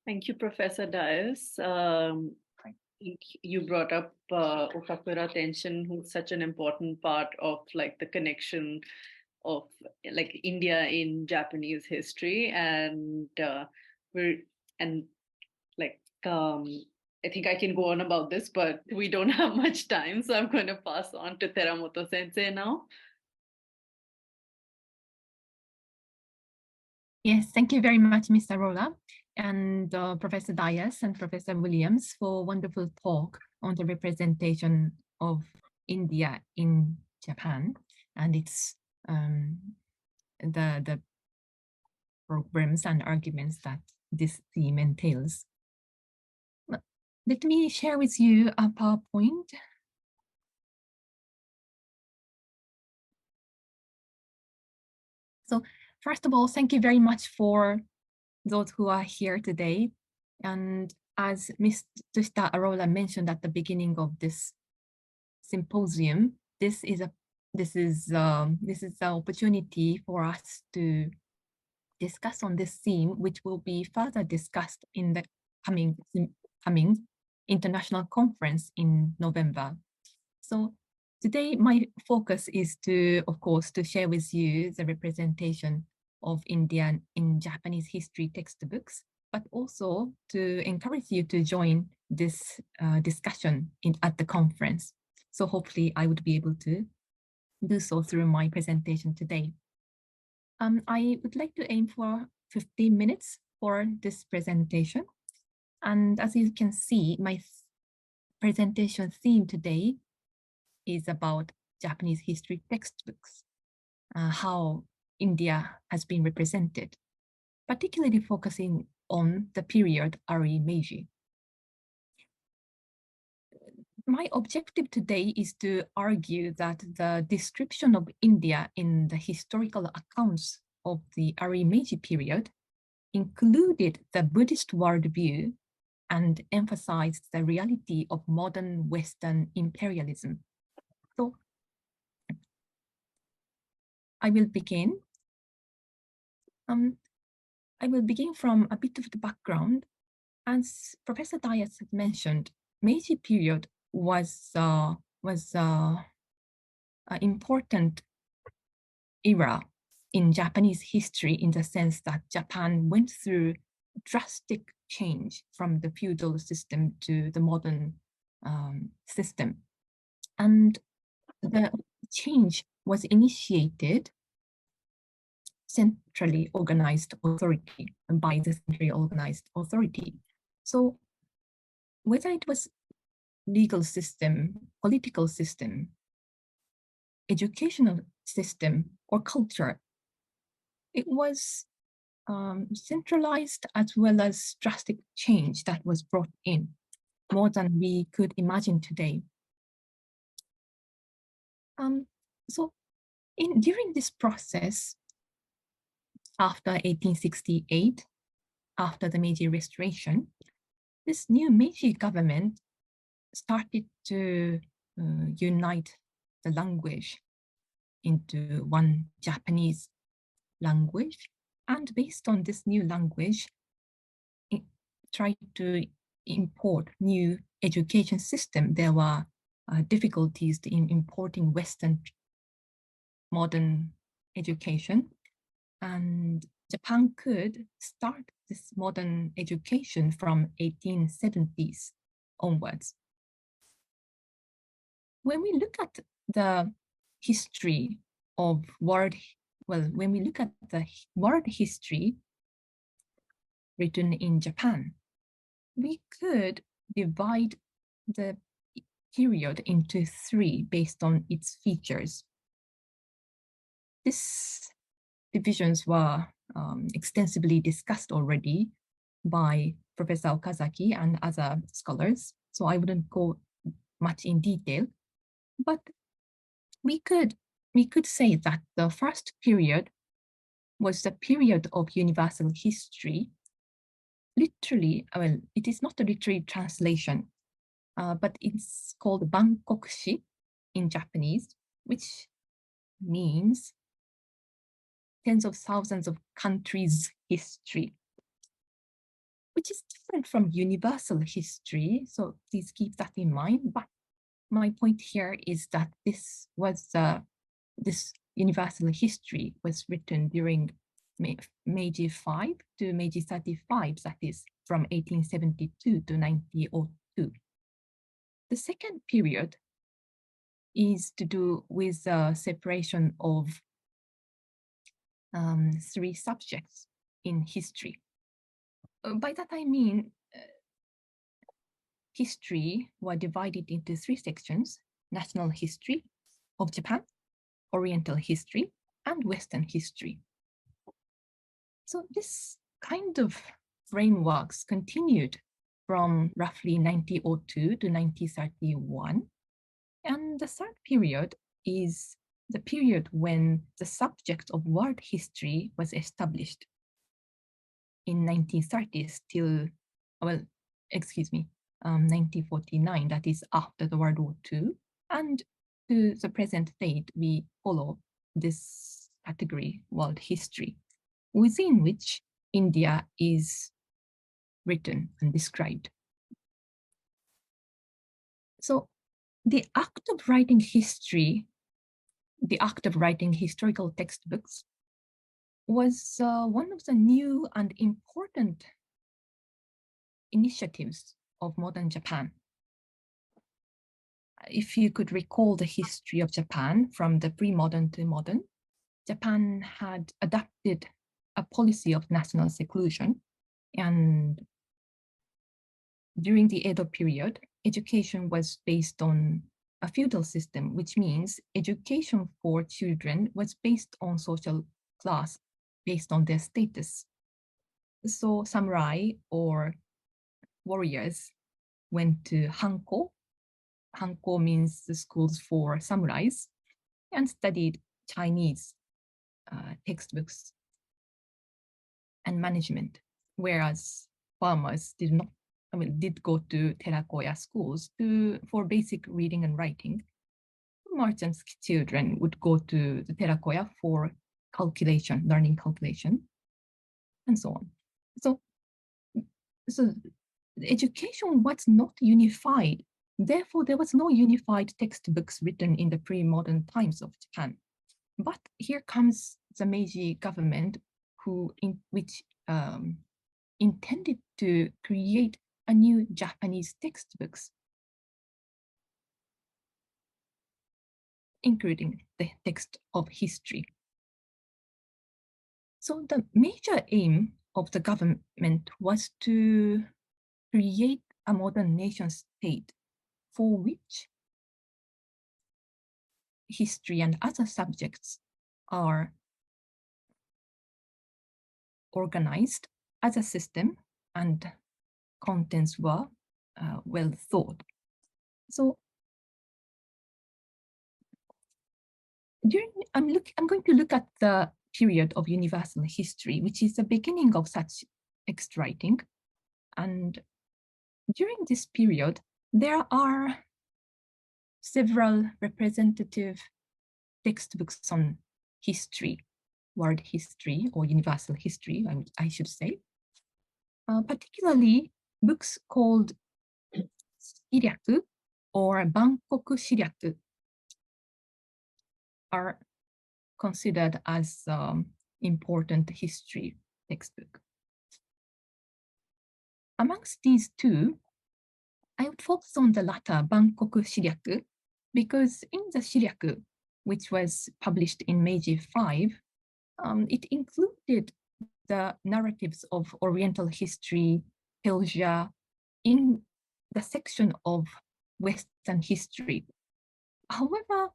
Thank you, Professor Dias. You brought up Okakura Tenshin, who's such an important part of like the connection of like India in Japanese history, and I think I can go on about this, but we don't have much time, so I'm going to pass on to Teramoto Sensei now. Yes, thank you very much, Mr. Arora, and Professor Dias and Professor Williams for wonderful talk on the representation of India in Japan and its the problems and arguments that this theme entails. Let me share with you a PowerPoint. So first of all, thank you very much for those who are here today. And as Mr. Arora mentioned at the beginning of this symposium, this is an opportunity for us to discuss on this theme, which will be further discussed in the coming international conference in November. So today, my focus is to, of course, to share with you the representation of India in Japanese history textbooks, but also to encourage you to join this discussion at the conference. So hopefully I would be able to do so through my presentation today. I would like to aim for 15 minutes for this presentation. And as you can see, my presentation theme today is about Japanese history textbooks, how India has been represented, particularly focusing on the period Ari Meiji. My objective today is to argue that the description of India in the historical accounts of the Ari Meiji period included the Buddhist worldview and emphasized the reality of modern Western imperialism. So I will begin. I will begin from a bit of the background. As Professor Dias had mentioned, Meiji period was an important era in Japanese history in the sense that Japan went through drastic change from the feudal system to the modern system. And the change was initiated centrally organized authority by the centrally organized authority. So whether it was legal system, political system, educational system, or culture, it was centralized as well as drastic change that was brought in, more than we could imagine today. So during this process, after 1868, after the Meiji Restoration, this new Meiji government started to unite the language into one Japanese language. And based on this new language, it tried to import new education system. There were difficulties in importing Western modern education. And Japan could start this modern education from 1870s onwards. When we look at the history of when we look at the world history, written in Japan, we could divide the period into 3 based on its features. These divisions were extensively discussed already by Professor Okazaki and other scholars, so I wouldn't go much in detail, but we could say that the first period was the period of universal history. Literally, well, it is not a literary translation, but it's called Bankokushi in Japanese, which means tens of thousands of countries' history, which is different from universal history. So please keep that in mind. But my point here is that this universal history was written during Meiji 5 to Meiji 35, that is from 1872 to 1902. The second period is to do with the separation of 3 subjects in history. By that I mean history were divided into 3 sections: national history of Japan, Oriental history, and Western history. So this kind of frameworks continued from roughly 1902 to 1931. And the third period is the period when the subject of world history was established in 1930s till, well, excuse me, 1949, that is after the World War II. And to the present date, we follow this category, world history, within which India is written and described. So the act of writing history, the act of writing historical textbooks was one of the new and important initiatives of modern Japan. If you could recall the history of Japan from the pre-modern to modern, Japan had adopted a policy of national seclusion, and during the Edo period, education was based on a feudal system, which means education for children was based on social class, based on their status. So samurai or warriors went to Hanko. Hanko means the schools for samurais, and studied Chinese textbooks and management, whereas farmers did go to terakoya schools for basic reading and writing. Merchants' children would go to the terakoya for calculation, learning calculation, and so on. So the education was not unified. Therefore, there was no unified textbooks written in the pre-modern times of Japan. But here comes the Meiji government, which intended to create a new Japanese textbooks, including the text of history. So the major aim of the government was to create a modern nation state for which history and other subjects are organized as a system and contents were well thought. So I'm going to look at the period of universal history, which is the beginning of such text writing. And during this period, there are several representative textbooks on history, world history or universal history, I should say. Particularly books called Shiryaku or Bankoku Shiryaku are considered as important history textbook. Amongst these two, I would focus on the latter, Bankoku Shiryaku, because in the Shiryaku, which was published in Meiji 5, it included the narratives of Oriental history, Persia, in the section of Western history. However,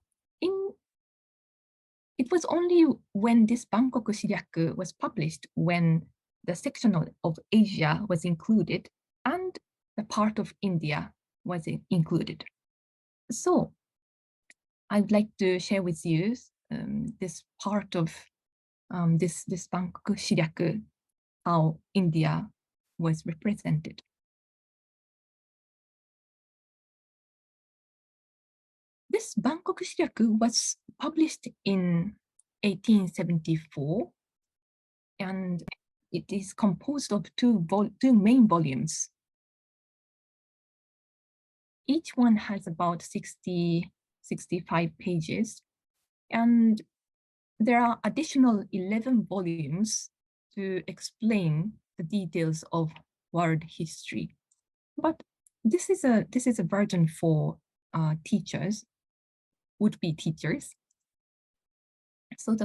it was only when this Bangkok Shiryaku was published when the section of Asia was included and the part of India was included. So I'd like to share with you this part of this Bangkok Shiryaku, how India was represented. This Bangkok Shiryaku was published in 1874, and it is composed of two main volumes. Each one has about 65 pages, and there are additional 11 volumes to explain the details of world history. But this is a version for teachers, would-be teachers. So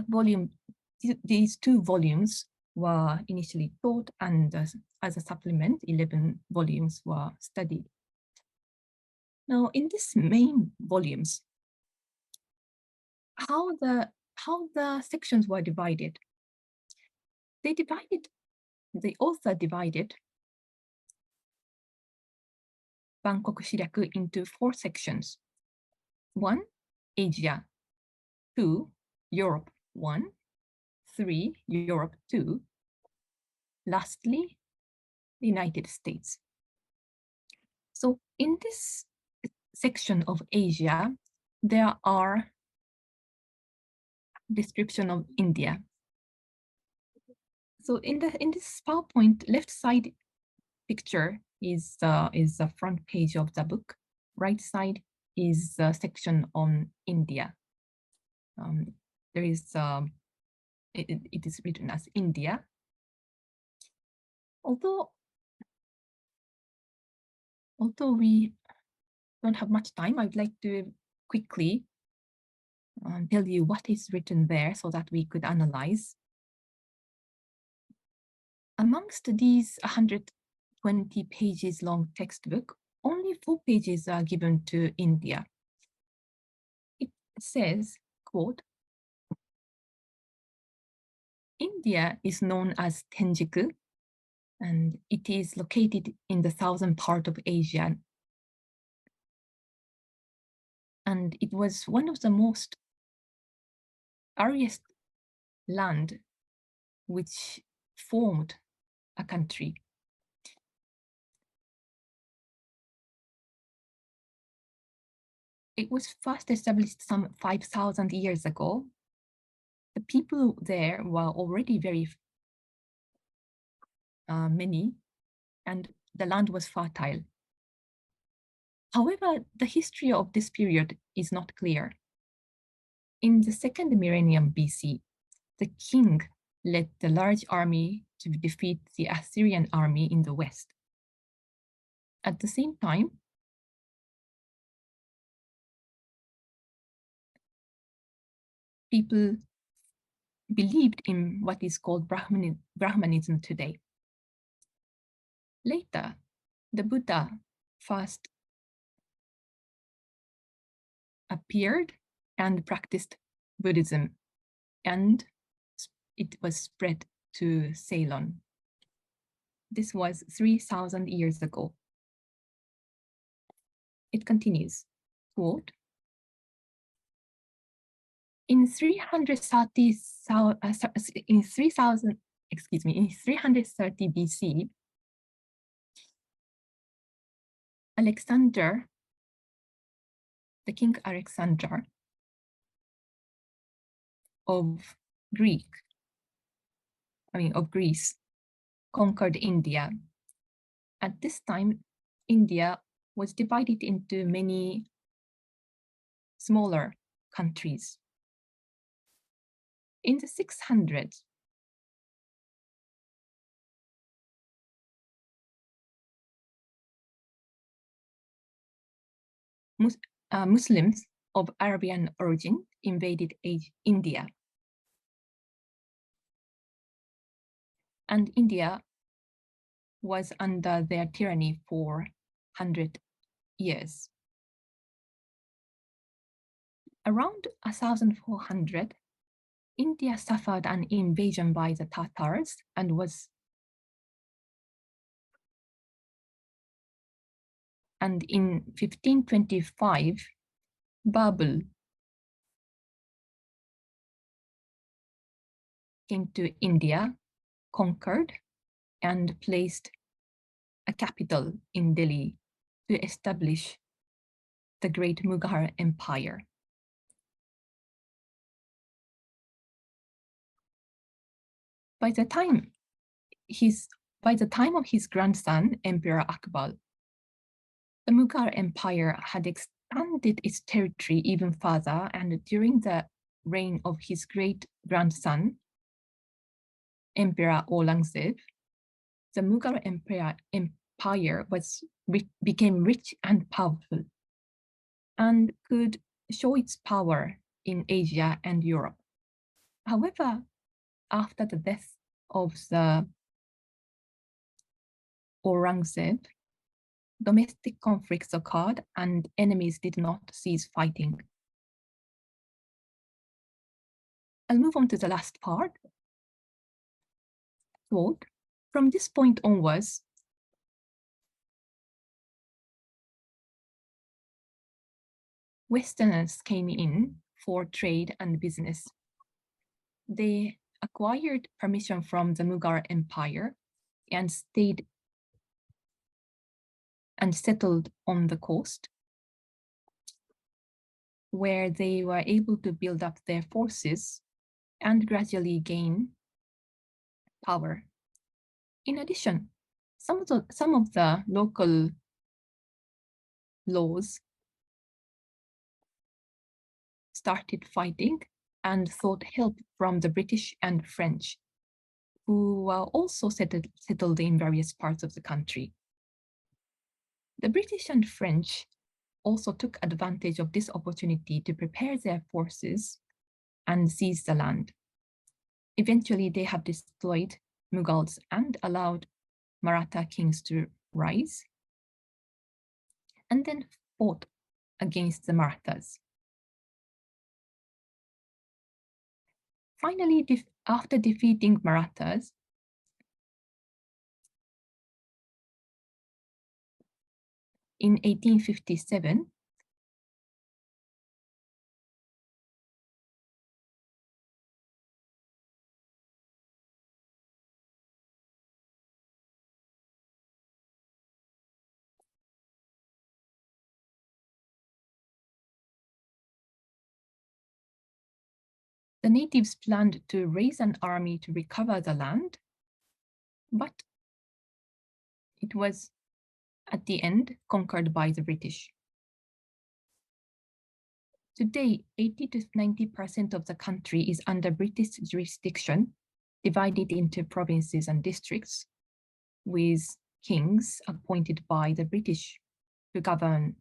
these two volumes were initially taught, and as a supplement, 11 volumes were studied. Now, in these main volumes, how the sections were divided, the author divided Bangkok Shiryaku into 4 sections. 1, Asia. 2, Europe 1. 3, Europe 2. Lastly, the United States. So in this section of Asia, there are description of India. So in this PowerPoint, left side picture is the front page of the book. Right side is a section on India. There is it is written as India. Although we don't have much time, I'd like to quickly tell you what is written there so that we could analyze. Amongst these 120 pages long textbook, only 4 pages are given to India. It says, quote, India is known as Tenjiku, and it is located in the southern part of Asia. And it was one of the most earliest land which formed a country. It was first established some 5,000 years ago. The people there were already very many, and the land was fertile. However, the history of this period is not clear. In the second millennium BC, the king led the large army to defeat the Assyrian army in the west. At the same time, people believed in what is called Brahmanism today. Later, the Buddha first appeared and practiced Buddhism, and it was spread to Ceylon. This was 3,000 years ago. It continues, quote, in 330 BC, Alexander, the King Alexander of Greece, conquered India. At this time, India was divided into many smaller countries. In the 600s, Muslims of Arabian origin invaded India. and India was under their tyranny for 100 years. Around 1400, India suffered an invasion by the Tatars and in 1525, Babur came to India, conquered, and placed a capital in Delhi to establish the great Mughal Empire. By the time of his grandson, Emperor Akbar, the Mughal Empire had expanded its territory even further, and during the reign of his great-grandson, Emperor Aurangzeb, the Mughal Empire became rich and powerful and could show its power in Asia and Europe. However, after the death of the Aurangzeb, domestic conflicts occurred and enemies did not cease fighting. I'll move on to the last part. Quote, from this point onwards, Westerners came in for trade and business. They acquired permission from the Mughal Empire and stayed and settled on the coast, where they were able to build up their forces and gradually gain power. In addition, some of the local laws started fighting and sought help from the British and French, who were also settled in various parts of the country. The British and French also took advantage of this opportunity to prepare their forces and seize the land. Eventually, they have destroyed Mughals and allowed Maratha kings to rise, and then fought against the Marathas. Finally, after defeating Marathas, in 1857, the natives planned to raise an army to recover the land, but it was at the end conquered by the British. Today, 80 to 90% of the country is under British jurisdiction, divided into provinces and districts, with kings appointed by the British to govern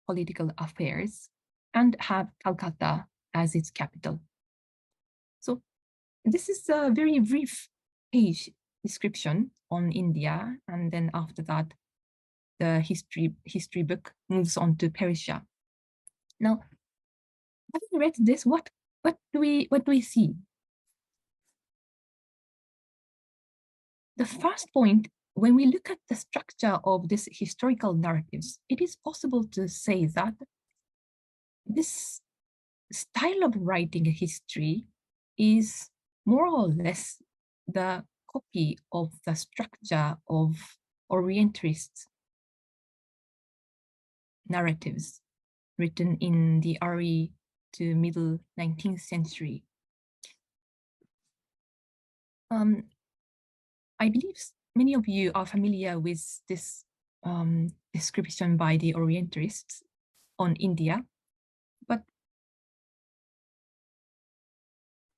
political affairs and have Calcutta as its capital. So this is a very brief page description on India, and then after that, the history book moves on to Persia. Now, having read this, what do we see? The first point, when we look at the structure of this historical narratives, it is possible to say that this style of writing history is more or less the copy of the structure of Orientalist narratives written in the early to middle 19th century. I believe many of you are familiar with this description by the Orientalists on India, but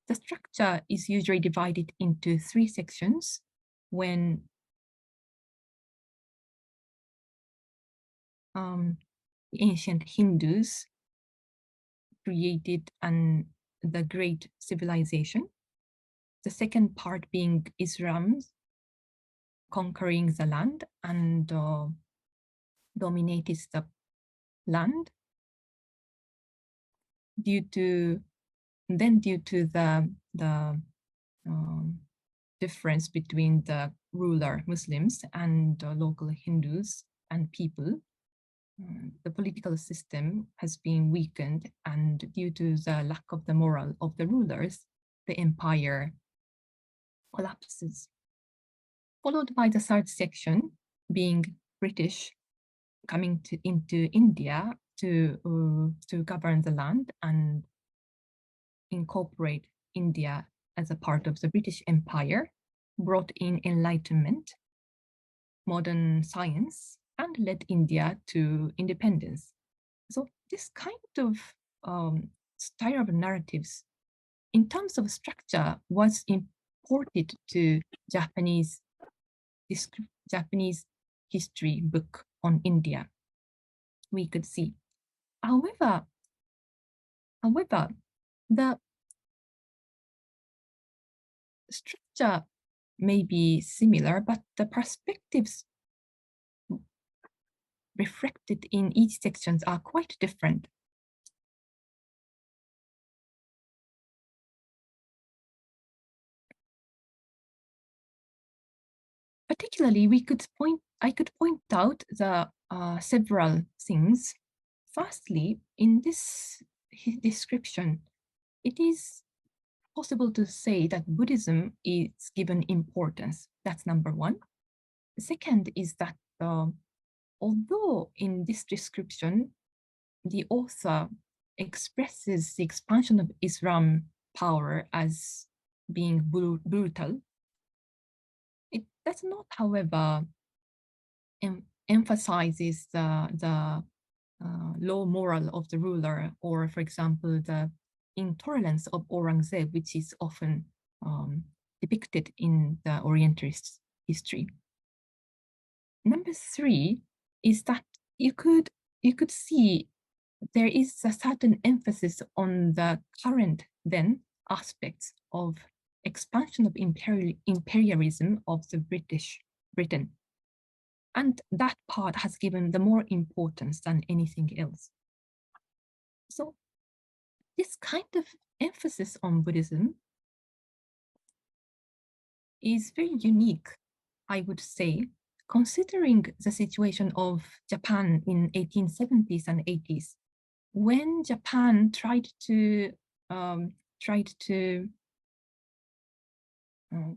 the structure is usually divided into 3 sections when the ancient Hindus created the great civilization. The second part being Islam conquering the land and dominated the land due to the difference between the ruler Muslims and local Hindus and people. The political system has been weakened, and due to the lack of the moral of the rulers, the empire collapses. Followed by the third section, being British coming into India to govern the land and incorporate India as a part of the British Empire, brought in enlightenment, modern science, and led India to independence. So this kind of style of narratives, in terms of structure, was imported to Japanese history book on India. We could see. However, the structure may be similar, but the perspectives reflected in each sections are quite different. Particularly, I could point out the several things. Firstly, in this description, it is possible to say that Buddhism is given importance. That's number one. The second is that although in this description, the author expresses the expansion of Islam power as being brutal, it does not, however, emphasizes the low moral of the ruler, or, for example, the intolerance of Aurangzeb, which is often depicted in the Orientalist history. Number three is that you could see there is a certain emphasis on the current then aspects of expansion of imperialism of the Britain. And that part has given the more importance than anything else. So this kind of emphasis on Buddhism is very unique, I would say, considering the situation of Japan in 1870s and 80s, when Japan tried to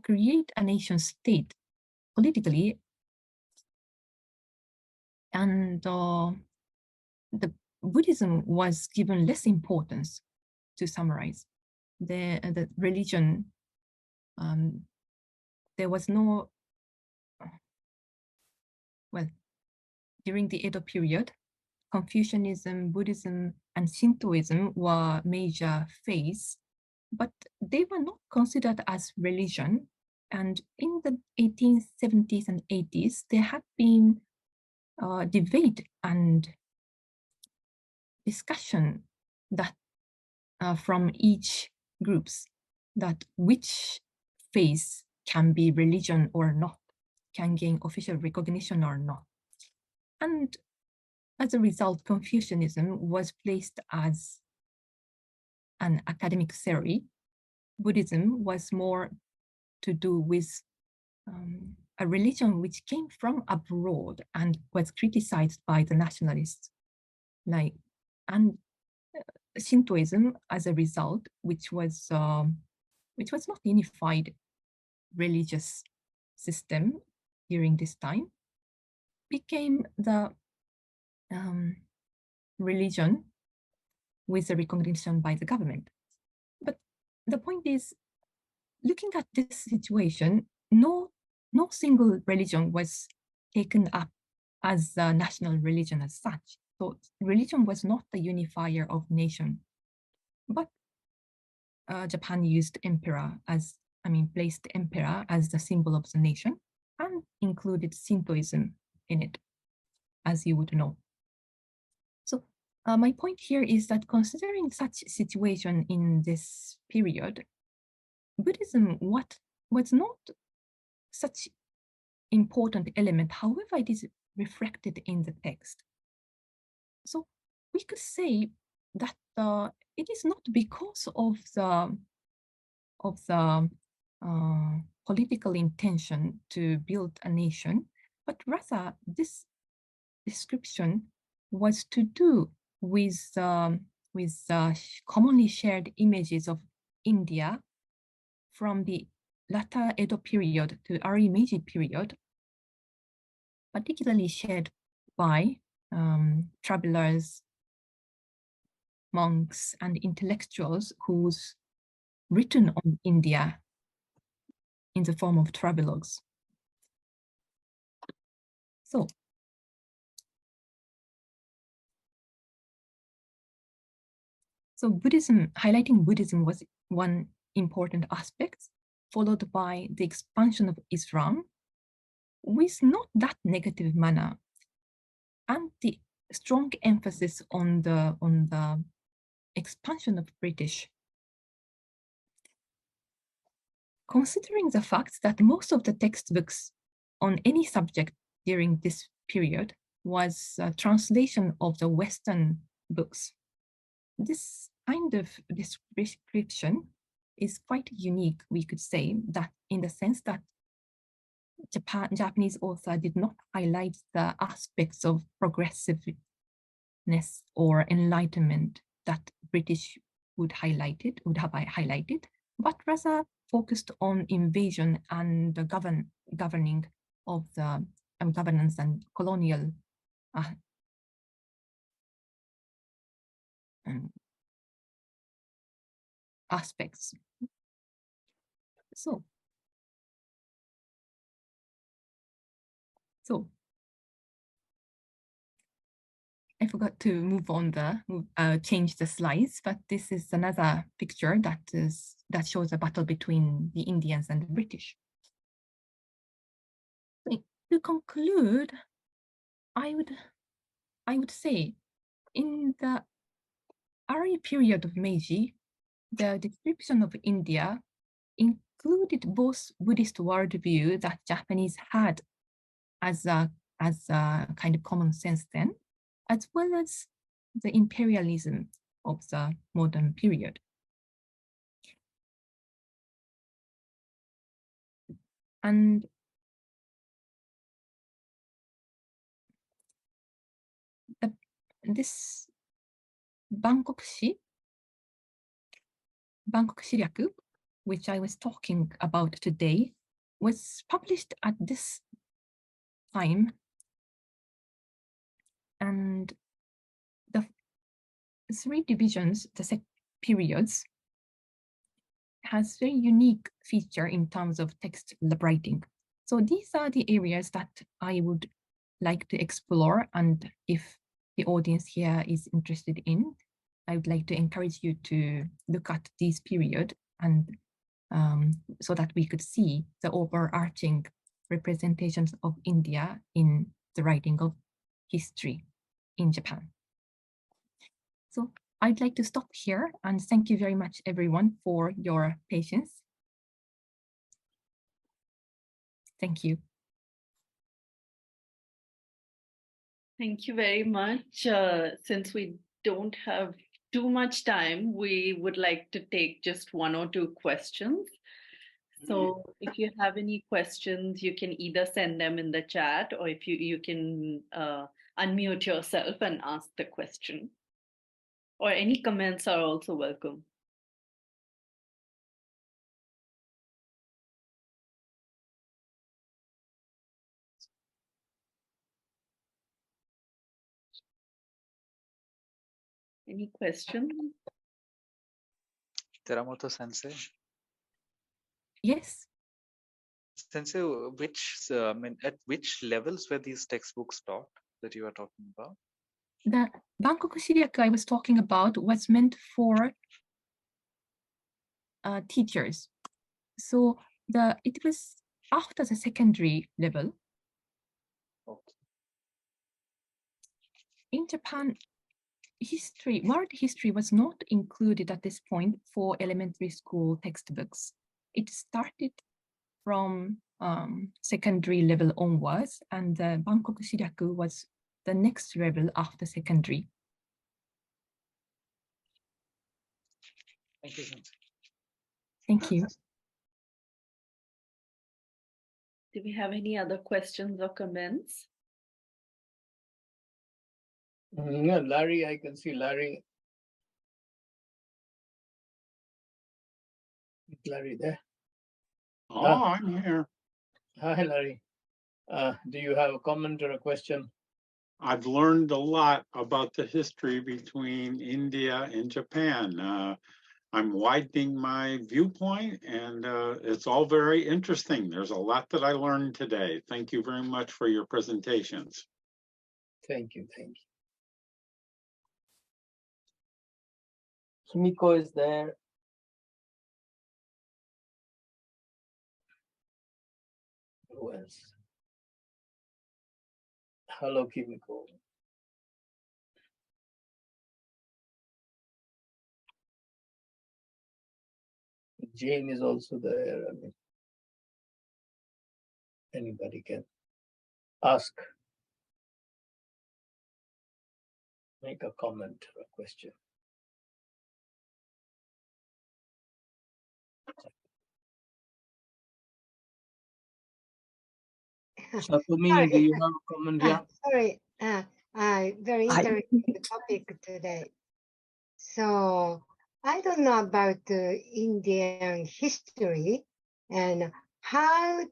create a nation state politically, and the Buddhism was given less importance. To summarize, the religion, there was no, well, during the Edo period, Confucianism, Buddhism, and Shintoism were major faiths, but they were not considered as religion. And in the 1870s and 80s, there had been debate and discussion that from each groups, that which faith can be religion or not, can gain official recognition or not. And as a result, Confucianism was placed as an academic theory. Buddhism was more to do with a religion which came from abroad and was criticized by the nationalists. And Shintoism, as a result, which was not unified religious system during this time, became the religion with the recognition by the government. But the point is, looking at this situation, no single religion was taken up as a national religion as such. So religion was not the unifier of nation. But Japan used emperor placed emperor as the symbol of the nation and included Shintoism in it, as you would know. So my point here is that considering such situation in this period, Buddhism was not such important element. However, it is reflected in the text. So we could say that it is not because of the political intention to build a nation, but rather this description was to do with commonly shared images of India from the latter Edo period to early Meiji period, particularly shared by travelers, monks, and intellectuals who's written on India in the form of travelogues. So Buddhism, highlighting Buddhism was one important aspect, followed by the expansion of Islam with not that negative manner, and the strong emphasis on the expansion of British. Considering the fact that most of the textbooks on any subject during this period was a translation of the Western books, this kind of description is quite unique, we could say, that in the sense that Japanese author did not highlight the aspects of progressiveness or enlightenment that British would have highlighted, but rather focused on invasion and the governing of the governance and colonial aspects. So I forgot to move on change the slides, but this is another picture that shows a battle between the Indians and the British. To conclude, I would say in the early period of Meiji, the description of India included both Buddhist worldview that Japanese had as a kind of common sense then, as well as the imperialism of the modern period. And this Bangkok Shiryaku, which I was talking about today, was published at this time, and the three divisions, the periods, has very unique feature in terms of text writing. So these are the areas that I would like to explore, and if the audience here is interested in, I would like to encourage you to look at this period and so that we could see the overarching representations of India in the writing of history in Japan. So I'd like to stop here and thank you very much, everyone, for your patience. Thank you. Thank you very much. Since we don't have too much time, we would like to take just one or two questions. So if you have any questions, you can either send them in the chat, or if you can unmute yourself and ask the question. Or any comments are also welcome. Any questions? Teramoto Sensei. Yes. Sensei, at which levels were these textbooks taught that you are talking about? The Bangkok Shiryaku I was talking about was meant for teachers. So it was after the secondary level. Okay. In Japan, world history was not included at this point for elementary school textbooks. It started from secondary level onwards, and Bangkok Shiryaku was the next level after secondary. Thank you. Thank you. Do we have any other questions or comments? Yeah, Larry, I can see Larry. Is Larry there? Oh, I'm here. Hi, Larry. Do you have a comment or a question? I've learned a lot about the history between India and Japan. I'm widening my viewpoint, and it's all very interesting. There's a lot that I learned today. Thank you very much for your presentations. Thank you. Thank you. Kimiko is there. Who else? Hello, Kimiko. Jane is also there. I mean, anybody can ask, make a comment or a question. Satumi, do you have a comment? Yeah. Sorry, very interesting topic today. So I don't know about Indian history and how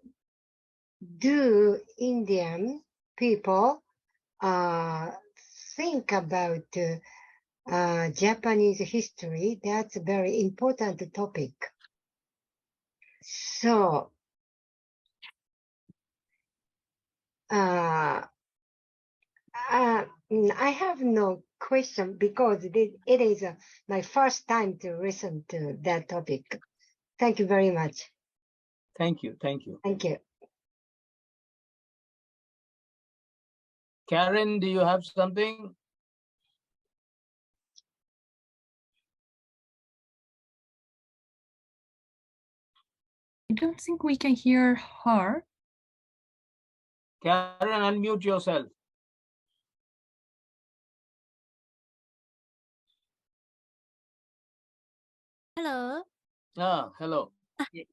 do Indian people think about Japanese history. That's a very important topic. So I have no question because it is my first time to listen to that topic. Thank you very much. Thank you. Thank you. Thank you. Karen, do you have something? I don't think we can hear her. Karen, unmute yourself. Hello. Hello.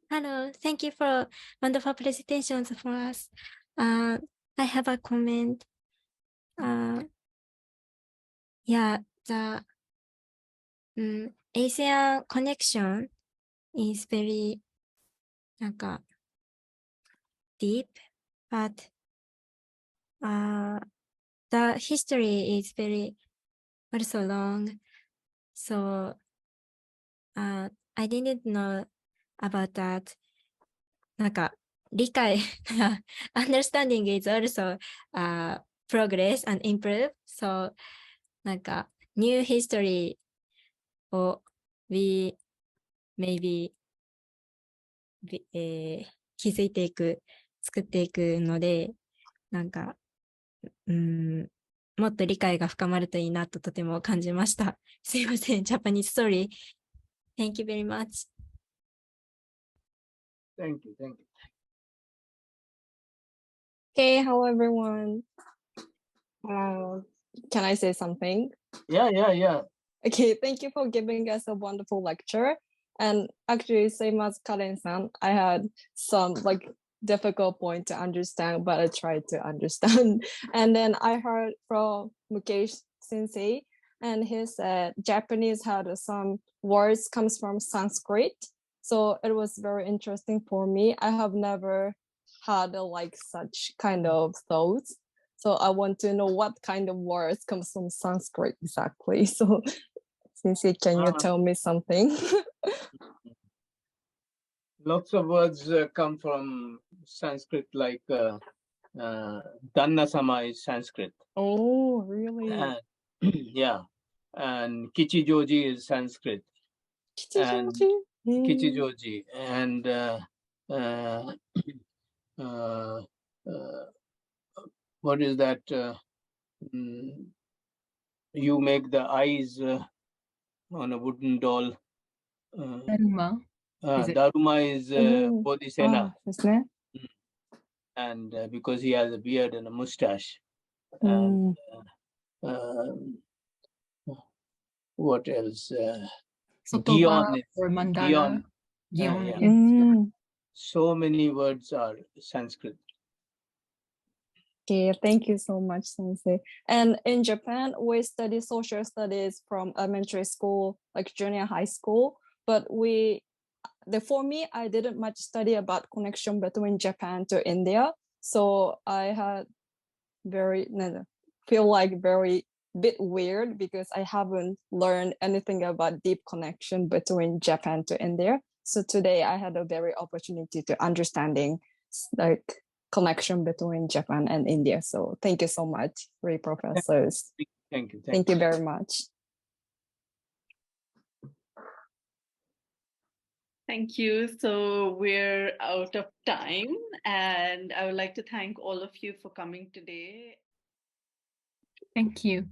Hello. Thank you for wonderful presentations for us. I have a comment. Yeah, the Asian connection is very deep, but the history is very also long. So I didn't know about that. 理解 understanding is also progress and improve. So new historyをwe maybe 気づいていく、作っていくので、もっと理解が深まるといいなととても感じました。すいません、Japanese story. Thank you very much. Thank you. Thank you. Hey, hello everyone. Can I say something? Yeah. Okay, thank you for giving us a wonderful lecture. And actually, same as Karen-san, I had some difficult point to understand, but I tried to understand. And then I heard from Mukesh Sensei, and he said Japanese had some words comes from Sanskrit. So it was very interesting for me. I have never had such kind of thoughts. So I want to know what kind of words comes from Sanskrit exactly. So Sensei, can you tell me something? Lots of words come from Sanskrit, like Dhanna-sama is Sanskrit. Oh, really? Yeah. And Kichijoji is Sanskrit. Kichijoji? Kichijoji. And what is that? You make the eyes on a wooden doll. Daruma. Daruma is Bodhisena. and because he has a beard and a mustache. And what else? Sotoba Gion, or mandala. Gion. Gion, Yeah. yes. So many words are Sanskrit. Okay, thank you so much, Sensei. And in Japan, we study social studies from elementary school, like junior high school. But for me, I didn't much study about connection between Japan to India. So I had feel like very bit weird because I haven't learned anything about deep connection between Japan to India. So today I had a very opportunity to understanding like connection between Japan and India. So thank you so much, three professors. Thank you. Thank you very much. Thank you. So we're out of time, and I would like to thank all of you for coming today. Thank you.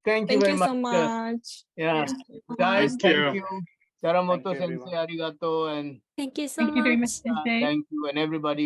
Thank you Thank very you much. so much. Yeah, guys, Thank you. thank you. Teramoto Thank you, Sensei, everyone. arigato, and Thank you so Thank you very much, much. Sensei. thank you, and everybody.